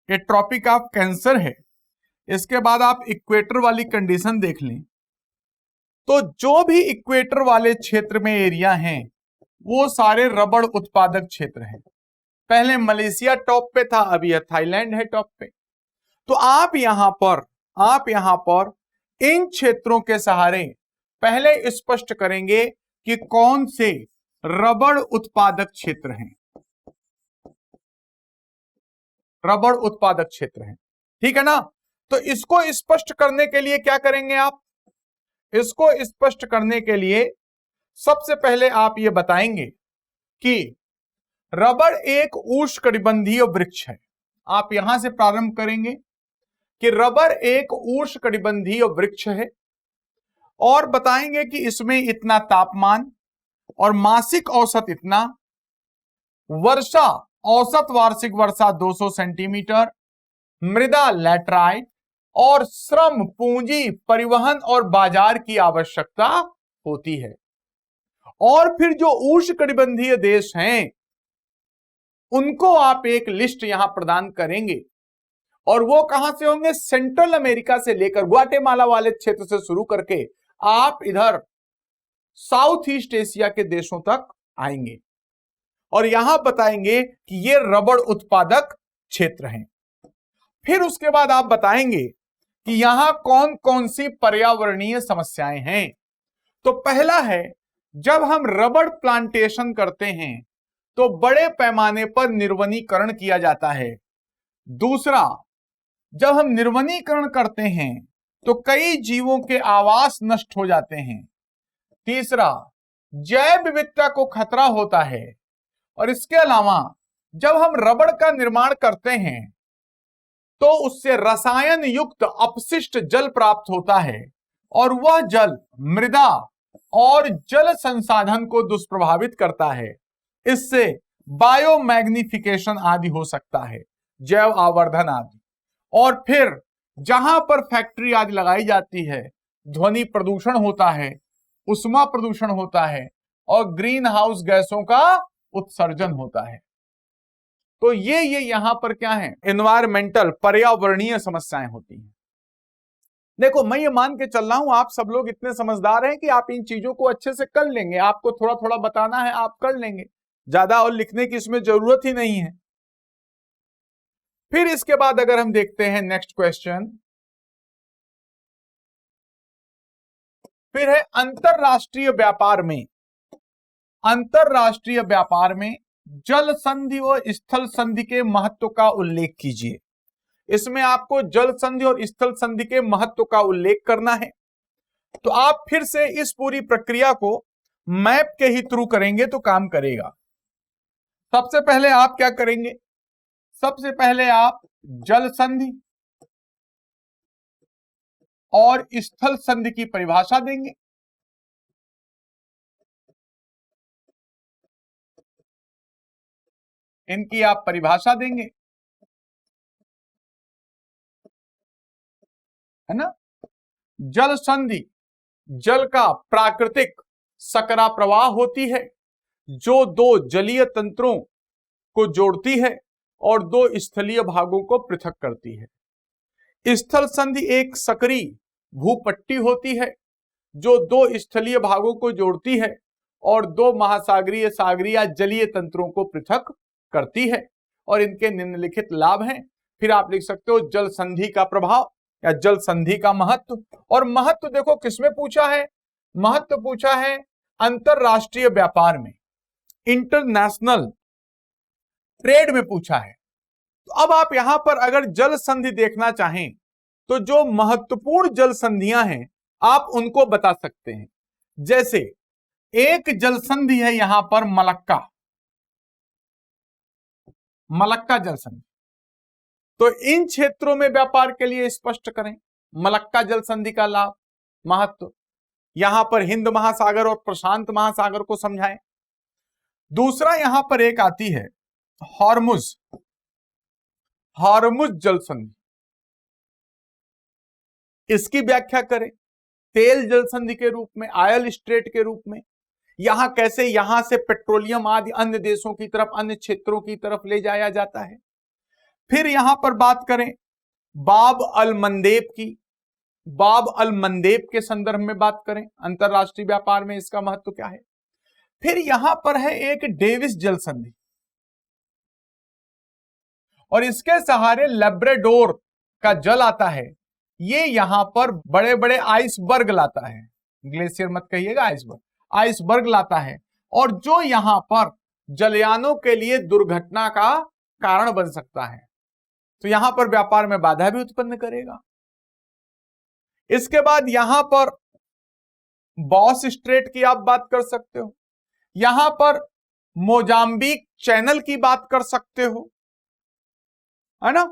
ये ट्रॉपिक ऑफ कैंसर है, इसके बाद आप इक्वेटर वाली कंडीशन देख लें, तो जो भी इक्वेटर वाले क्षेत्र में एरिया हैं वो सारे रबड़ उत्पादक क्षेत्र हैं। पहले मलेशिया टॉप पे था, अभी यह थाईलैंड है टॉप पे। तो आप यहां पर इन क्षेत्रों के सहारे पहले स्पष्ट करेंगे कि कौन से रबड़ उत्पादक क्षेत्र हैं, रबड़ उत्पादक क्षेत्र हैं, ठीक है ना। तो इसको स्पष्ट करने के लिए क्या करेंगे आप, इसको स्पष्ट करने के लिए सबसे पहले आप ये बताएंगे कि रबड़ एक उष्णकटिबंधीय वृक्ष है। आप यहां से प्रारंभ करेंगे कि रबर एक उष्णकटिबंधीय वृक्ष है और बताएंगे कि इसमें इतना तापमान और मासिक औसत इतना, वर्षा औसत वार्षिक वर्षा 200 सेंटीमीटर, मृदा लैटराइट और श्रम पूंजी परिवहन और बाजार की आवश्यकता होती है। और फिर जो उष्णकटिबंधीय देश हैं उनको आप एक लिस्ट यहां प्रदान करेंगे, और वो कहां से होंगे, सेंट्रल अमेरिका से लेकर ग्वाटेमाला वाले क्षेत्र से शुरू करके आप इधर साउथ ईस्ट एशिया के देशों तक आएंगे और यहां बताएंगे कि ये रबड़ उत्पादक क्षेत्र हैं। फिर उसके बाद आप बताएंगे कि यहां कौन कौन सी पर्यावरणीय समस्याएं हैं। तो पहला है, जब हम रबड़ प्लांटेशन करते हैं तो बड़े पैमाने पर निर्वनीकरण किया जाता है। दूसरा, जब हम निर्वनीकरण करते हैं तो कई जीवों के आवास नष्ट हो जाते हैं। तीसरा, जैव विविधता को खतरा होता है। और इसके अलावा जब हम रबड़ का निर्माण करते हैं तो उससे रसायन युक्त अपशिष्ट जल प्राप्त होता है और वह जल मृदा और जल संसाधन को दुष्प्रभावित करता है। इससे बायोमैग्निफिकेशन आदि हो सकता है, जैव आवर्धन आदि। और फिर जहां पर फैक्ट्री आदि लगाई जाती है, ध्वनि प्रदूषण होता है, उष्मा प्रदूषण होता है और ग्रीन हाउस गैसों का उत्सर्जन होता है। तो ये यहां पर क्या है, एनवायरमेंटल पर्यावरणीय समस्याएं होती हैं। देखो, मैं ये मान के चल रहा हूं आप सब लोग इतने समझदार हैं कि आप इन चीजों को अच्छे से कर लेंगे। आपको थोड़ा थोड़ा बताना है, आप कर लेंगे, ज्यादा और लिखने की इसमें जरूरत ही नहीं है। फिर इसके बाद अगर हम देखते हैं नेक्स्ट क्वेश्चन, फिर है अंतरराष्ट्रीय व्यापार में जल संधि और स्थल संधि के महत्व का उल्लेख कीजिए। इसमें आपको जल संधि और स्थल संधि के महत्व का उल्लेख करना है। तो आप फिर से इस पूरी प्रक्रिया को मैप के ही थ्रू करेंगे तो काम करेगा। सबसे पहले आप क्या करेंगे, सबसे पहले आप जल संधि और स्थल संधि की परिभाषा देंगे। इनकी आप परिभाषा देंगे। है ना। जल संधि जल का प्राकृतिक सकरा प्रवाह होती है जो दो जलीय तंत्रों को जोड़ती है और दो स्थलीय भागों को पृथक करती है। स्थल संधि एक सकरी भूपट्टी होती है जो दो स्थलीय भागों को जोड़ती है और दो महासागरीय सागरीय या जलीय तंत्रों को पृथक करती है और इनके निम्नलिखित लाभ हैं। फिर आप लिख सकते हो जल संधि का प्रभाव या जल संधि का महत्व। और महत्व देखो किसमें पूछा है, महत्व पूछा है अंतरराष्ट्रीय व्यापार में, इंटरनेशनल ट्रेड में पूछा है। तो अब आप यहां पर अगर जल संधि देखना चाहें तो जो महत्वपूर्ण जल संधियां हैं आप उनको बता सकते हैं। जैसे एक जल संधि है यहां पर मलक्का, मलक्का जल संधि, तो इन क्षेत्रों में व्यापार के लिए स्पष्ट करें मलक्का जल संधि का लाभ महत्व। यहां पर हिंद महासागर और प्रशांत महासागर को समझाएं। दूसरा यहां पर एक आती है हॉर्मुज, हॉर्मुज जल संधि, इसकी व्याख्या करें तेल जल संधि के रूप में, आयल स्ट्रेट के रूप में। यहां कैसे यहां से पेट्रोलियम आदि अन्य देशों की तरफ, अन्य क्षेत्रों की तरफ ले जाया जाता है। फिर यहां पर बात करें बाब अल मंदेब की, बाब अल मंदेब के संदर्भ में बात करें अंतरराष्ट्रीय व्यापार में इसका महत्व क्या है। फिर यहां पर है एक डेविस जल संधि और इसके सहारे लेब्राडोर का जल आता है। ये यहां पर बड़े बड़े आइसबर्ग लाता है, ग्लेशियर मत कहिएगा, आइसबर्ग, आइसबर्ग लाता है और जो यहां पर जलयानों के लिए दुर्घटना का कारण बन सकता है, तो यहां पर व्यापार में बाधा भी उत्पन्न करेगा। इसके बाद यहां पर बॉस स्ट्रेट की आप बात कर सकते हो, यहां पर मोजाम्बिक चैनल की बात कर सकते हो, है ना।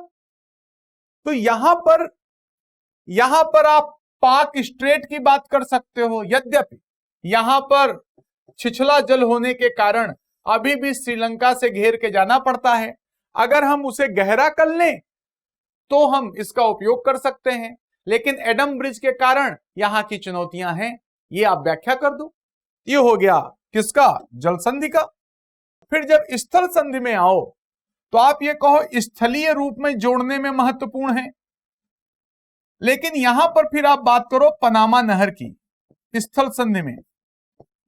तो यहां पर आप पाक स्ट्रेट की बात कर सकते हो। यद्यपि यहां पर छिछला जल होने के कारण अभी भी श्रीलंका से घेर के जाना पड़ता है। अगर हम उसे गहरा कर लें तो हम इसका उपयोग कर सकते हैं, लेकिन एडम ब्रिज के कारण यहां की चुनौतियां हैं, ये आप व्याख्या कर दो। ये हो गया किसका, जल संधि का। फिर जब स्थल संधि में आओ तो आप ये कहो स्थलीय रूप में जोड़ने में महत्वपूर्ण है, लेकिन यहां पर फिर आप बात करो पनामा नहर की। स्थल संधि में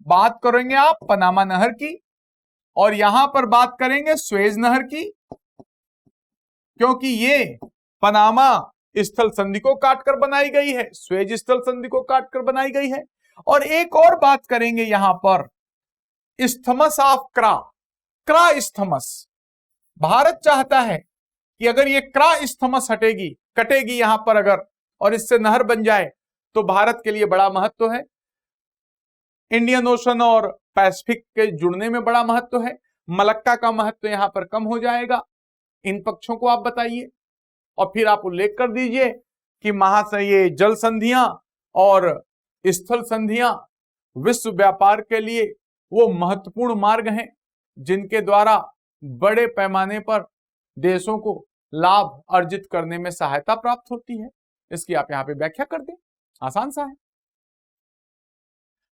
बात करेंगे आप पनामा नहर की और यहां पर बात करेंगे स्वेज नहर की, क्योंकि ये पनामा स्थल संधि को काटकर बनाई गई है, स्वेज स्थल संधि को काटकर बनाई गई है। और एक और बात करेंगे यहां पर isthmus of Kra, Kra isthmus. Bharat चाहता है कि अगर ये क्रा इस्थमस हटेगी, कटेगी यहां पर अगर, और इससे नहर बन जाए तो भारत के लिए बड़ा महत्व है। इंडियन ओशन और पैसिफिक के जुड़ने में बड़ा महत्व है। मलक्का का महत्व यहां पर कम हो जाएगा। इन पक्षों को आप बताइए और फिर आप उल्लेख कर दीजिए कि ये जल संधियां और स्थल संधियां विश्व व्यापार के लिए वो महत्वपूर्ण मार्ग हैं जिनके द्वारा बड़े पैमाने पर देशों को लाभ अर्जित करने में सहायता प्राप्त होती है। इसकी आप यहां पे व्याख्या कर दें, आसान सा है।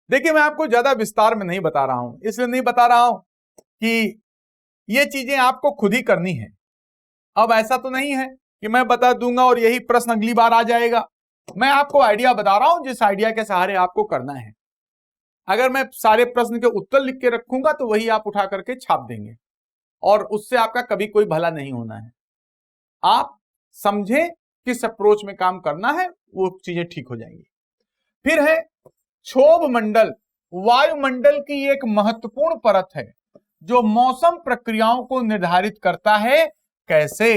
देखिए मैं आपको ज्यादा विस्तार में नहीं बता रहा हूं, इसलिए नहीं बता रहा हूं कि ये चीजें आपको खुद ही करनी है। अब ऐसा तो नहीं है कि मैं बता दूंगा और यही प्रश्न अगली बार आ जाएगा। मैं आपको आइडिया बता रहा हूं जिस आइडिया के सहारे आपको करना है। अगर मैं सारे प्रश्न के उत्तर लिख के रखूंगा तो वही आप उठा करके छाप देंगे और उससे आपका कभी कोई भला नहीं होना है। आप समझें किस अप्रोच में काम करना है, वो चीजें ठीक हो जाएंगी। फिर है क्षोभ मंडल। वायुमंडल की एक महत्वपूर्ण परत है जो मौसम प्रक्रियाओं को निर्धारित करता है। कैसे?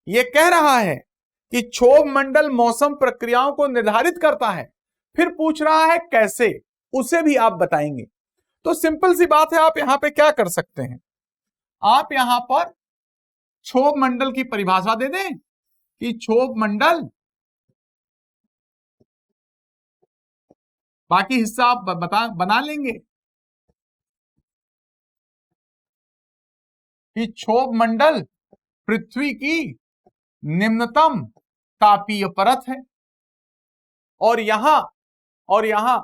ये कह रहा है कि क्षोभ मंडल मौसम प्रक्रियाओं को निर्धारित करता है, फिर पूछ रहा है कैसे, उसे भी आप बताएंगे। तो सिंपल सी बात है, आप यहां पे क्या कर सकते हैं, आप यहां पर क्षोभ मंडल की परिभाषा दे दें कि क्षोभ मंडल, बाकी हिस्सा आप बना लेंगे कि क्षोभ मंडल पृथ्वी की निम्नतम तापीय परत है। और यहां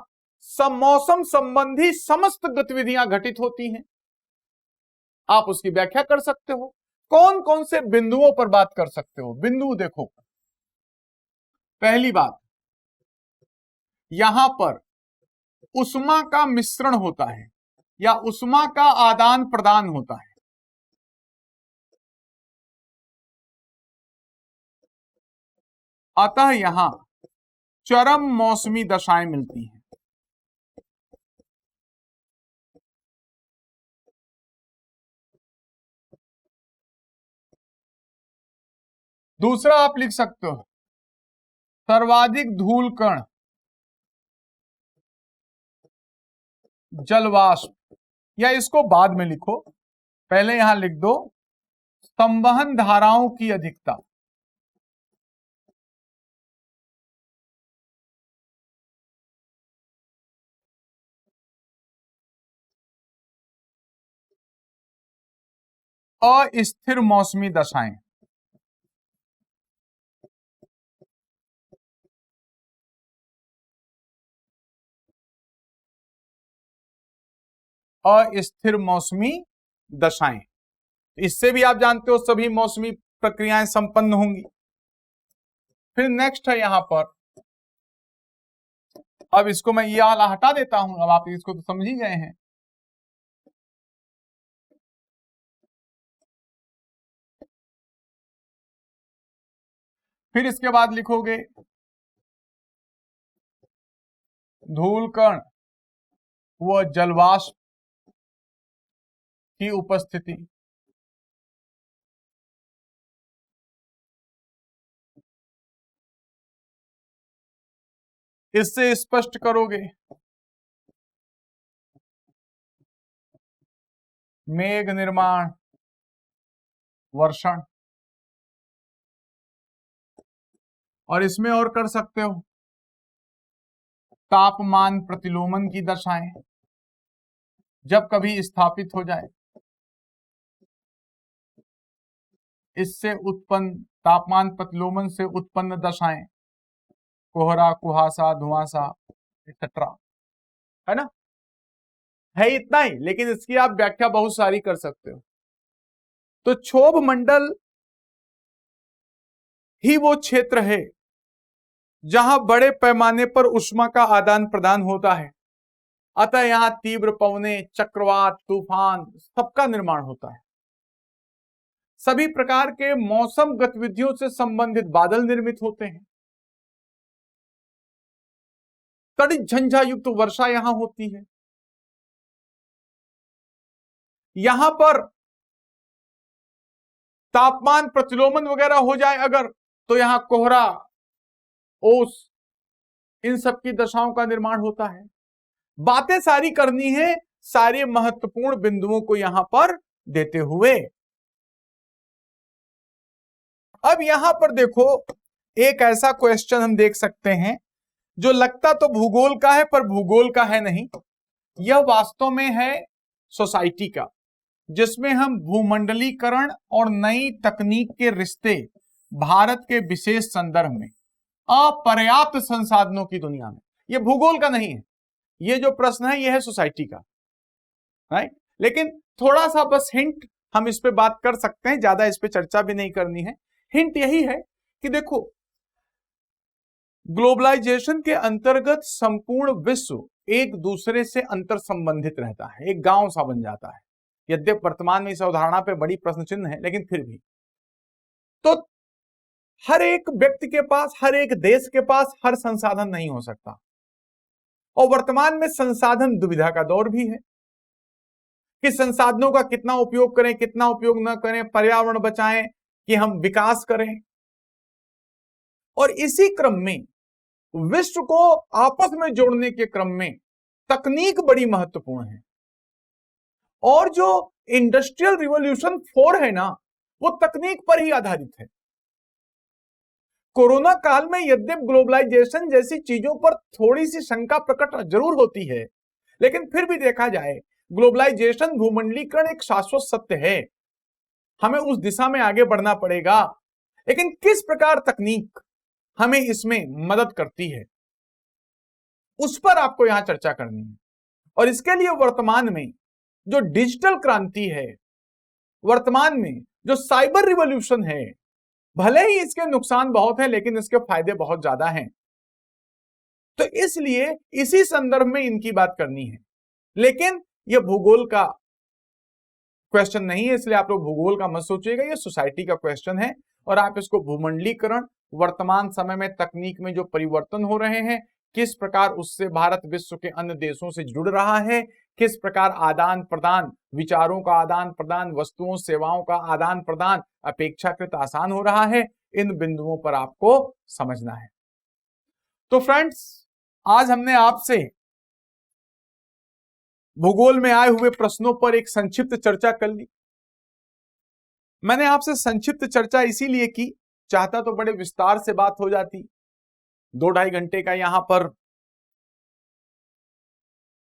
मौसम संबंधी समस्त गतिविधियां घटित होती हैं। आप उसकी व्याख्या कर सकते हो। कौन कौन से बिंदुओं पर बात कर सकते हो? बिंदु देखो, पहली बात, यहां पर उष्मा का मिश्रण होता है या उष्मा का आदान प्रदान होता है। अतः यहां चरम मौसमी दशाएं मिलती हैं। दूसरा आप लिख सकते हो सर्वाधिक धूल कण, जलवाष्प, या इसको बाद में लिखो, पहले यहां लिख दो संवहन धाराओं की अधिकता। अस्थिर मौसमी दशाएं, अस्थिर मौसमी दशाएं, इससे भी आप जानते हो सभी मौसमी प्रक्रियाएं संपन्न होंगी। फिर नेक्स्ट है यहां पर, अब इसको मैं ये वाला हटा देता हूं, अब आप इसको तो समझ ही गए हैं। फिर इसके बाद लिखोगे धूल कण व जलवाष्प की उपस्थिति। इससे स्पष्ट करोगे मेघ निर्माण, वर्षण, और इसमें और कर सकते हो तापमान प्रतिलोमन की दशाएं, जब कभी स्थापित हो जाए इससे उत्पन्न तापमान प्रतिलोमन से उत्पन्न दशाएं, कोहरा, कुहासा, धुआंसा, एक्सेट्रा, है ना? है इतना ही, लेकिन इसकी आप व्याख्या बहुत सारी कर सकते हो। तो क्षोभ मंडल ही वो क्षेत्र है जहां बड़े पैमाने पर ऊष्मा का आदान प्रदान होता है। अतः यहां तीव्र पवने, चक्रवात, तूफान सबका निर्माण होता है। सभी प्रकार के मौसम गतिविधियों से संबंधित बादल निर्मित होते हैं। तड़ित झंझा युक्त वर्षा यहां होती है। यहां पर तापमान प्रतिलोमन वगैरह हो जाए अगर, तो यहां कोहरा, ओस, इन सब की दशाओं का निर्माण होता है। बातें सारी करनी है, सारे महत्वपूर्ण बिंदुओं को यहां पर देते हुए। अब यहां पर देखो, एक ऐसा क्वेश्चन हम देख सकते हैं जो लगता तो भूगोल का है पर भूगोल का है नहीं, यह वास्तव में है सोसाइटी का, जिसमें हम भूमंडलीकरण और नई तकनीक के रिश्ते भारत के विशेष संदर्भ में अपर्याप्त संसाधनों की दुनिया में, यह भूगोल का नहीं है। यह जो प्रश्न है यह है सोसाइटी का, राइट? लेकिन थोड़ा सा बस हिंट हम इस पे बात कर सकते हैं, ज्यादा इस पे चर्चा भी नहीं करनी है। हिंट यही है कि देखो, ग्लोबलाइजेशन के अंतर्गत संपूर्ण विश्व एक दूसरे से अंतर संबंधित रहता है, एक गांव सा बन जाता है। यद्यप वर्तमान में इस अवधारणा पे बड़ी प्रश्न चिन्ह है, लेकिन फिर भी तो हर एक व्यक्ति के पास, हर एक देश के पास हर संसाधन नहीं हो सकता, और वर्तमान में संसाधन दुविधा का दौर भी है कि संसाधनों का कितना उपयोग करें, कितना उपयोग न करें, पर्यावरण बचाएं कि हम विकास करें। और इसी क्रम में विश्व को आपस में जोड़ने के क्रम में तकनीक बड़ी महत्वपूर्ण है, और जो इंडस्ट्रियल रिवॉल्यूशन 4 है ना, वो तकनीक पर ही आधारित है। कोरोना काल में यद्यप ग्लोबलाइजेशन जैसी चीजों पर थोड़ी सी शंका प्रकट जरूर होती है, लेकिन फिर भी देखा जाए ग्लोबलाइजेशन, भूमंडलीकरण एक शाश्वत सत्य है। हमें उस दिशा में आगे बढ़ना पड़ेगा, लेकिन किस प्रकार तकनीक हमें इसमें मदद करती है, उस पर आपको यहां चर्चा करनी है। और इसके लिए वर्तमान में जो डिजिटल क्रांति है, वर्तमान में जो साइबर रिवॉल्यूशन है, भले ही इसके नुकसान बहुत हैं लेकिन इसके फायदे बहुत ज्यादा हैं, तो इसलिए इसी संदर्भ में इनकी बात करनी है। लेकिन यह भूगोल का क्वेश्चन नहीं है, इसलिए आप लोग भूगोल का मत सोचिएगा, ये सोसाइटी का क्वेश्चन है। और आप इसको भूमंडलीकरण, वर्तमान समय में तकनीक में जो परिवर्तन हो रहे हैं, किस प्रकार उससे भारत विश्व के अन्य देशों से जुड़ रहा है, किस प्रकार आदान प्रदान, विचारों का आदान प्रदान, वस्तुओं सेवाओं का आदान प्रदान अपेक्षाकृत आसान हो रहा है, इन बिंदुओं पर आपको समझना है। तो फ्रेंड्स, आज हमने आपसे भूगोल में आए हुए प्रश्नों पर एक संक्षिप्त चर्चा कर ली। मैंने आपसे संक्षिप्त चर्चा इसीलिए की, चाहता तो बड़े विस्तार से बात हो जाती, 2-2.5 घंटे का यहां पर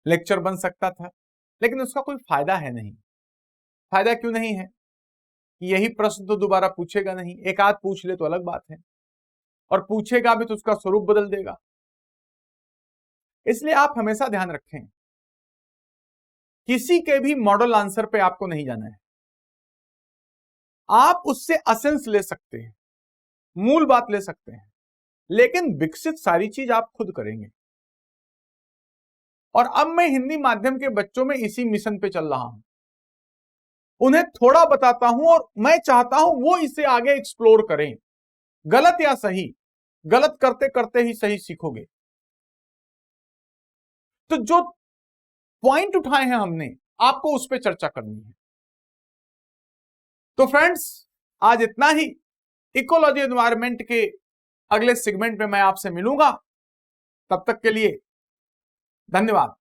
लेक्चर बन सकता था, लेकिन उसका कोई फायदा है नहीं। फायदा क्यों नहीं है? यही प्रश्न तो दोबारा पूछेगा नहीं, एक आध पूछ ले तो अलग बात है, और पूछेगा भी तो उसका स्वरूप बदल देगा। इसलिए आप हमेशा ध्यान रखें, किसी के भी मॉडल आंसर पे आपको नहीं जाना है। आप उससे एसेंस ले सकते हैं, मूल बात ले सकते हैं, लेकिन विकसित सारी चीज आप खुद करेंगे। और अब मैं हिंदी माध्यम के बच्चों में इसी मिशन पे चल रहा हूं, उन्हें थोड़ा बताता हूं और मैं चाहता हूं वो इसे आगे एक्सप्लोर करें, गलत या सही, गलत करते करते ही सही सीखोगे। तो जो पॉइंट उठाए हैं हमने, आपको उस पर चर्चा करनी है। तो फ्रेंड्स, आज इतना ही। इकोलॉजी एनवायरनमेंट के अगले सेगमेंट में मैं आपसे मिलूंगा, तब तक के लिए धन्यवाद।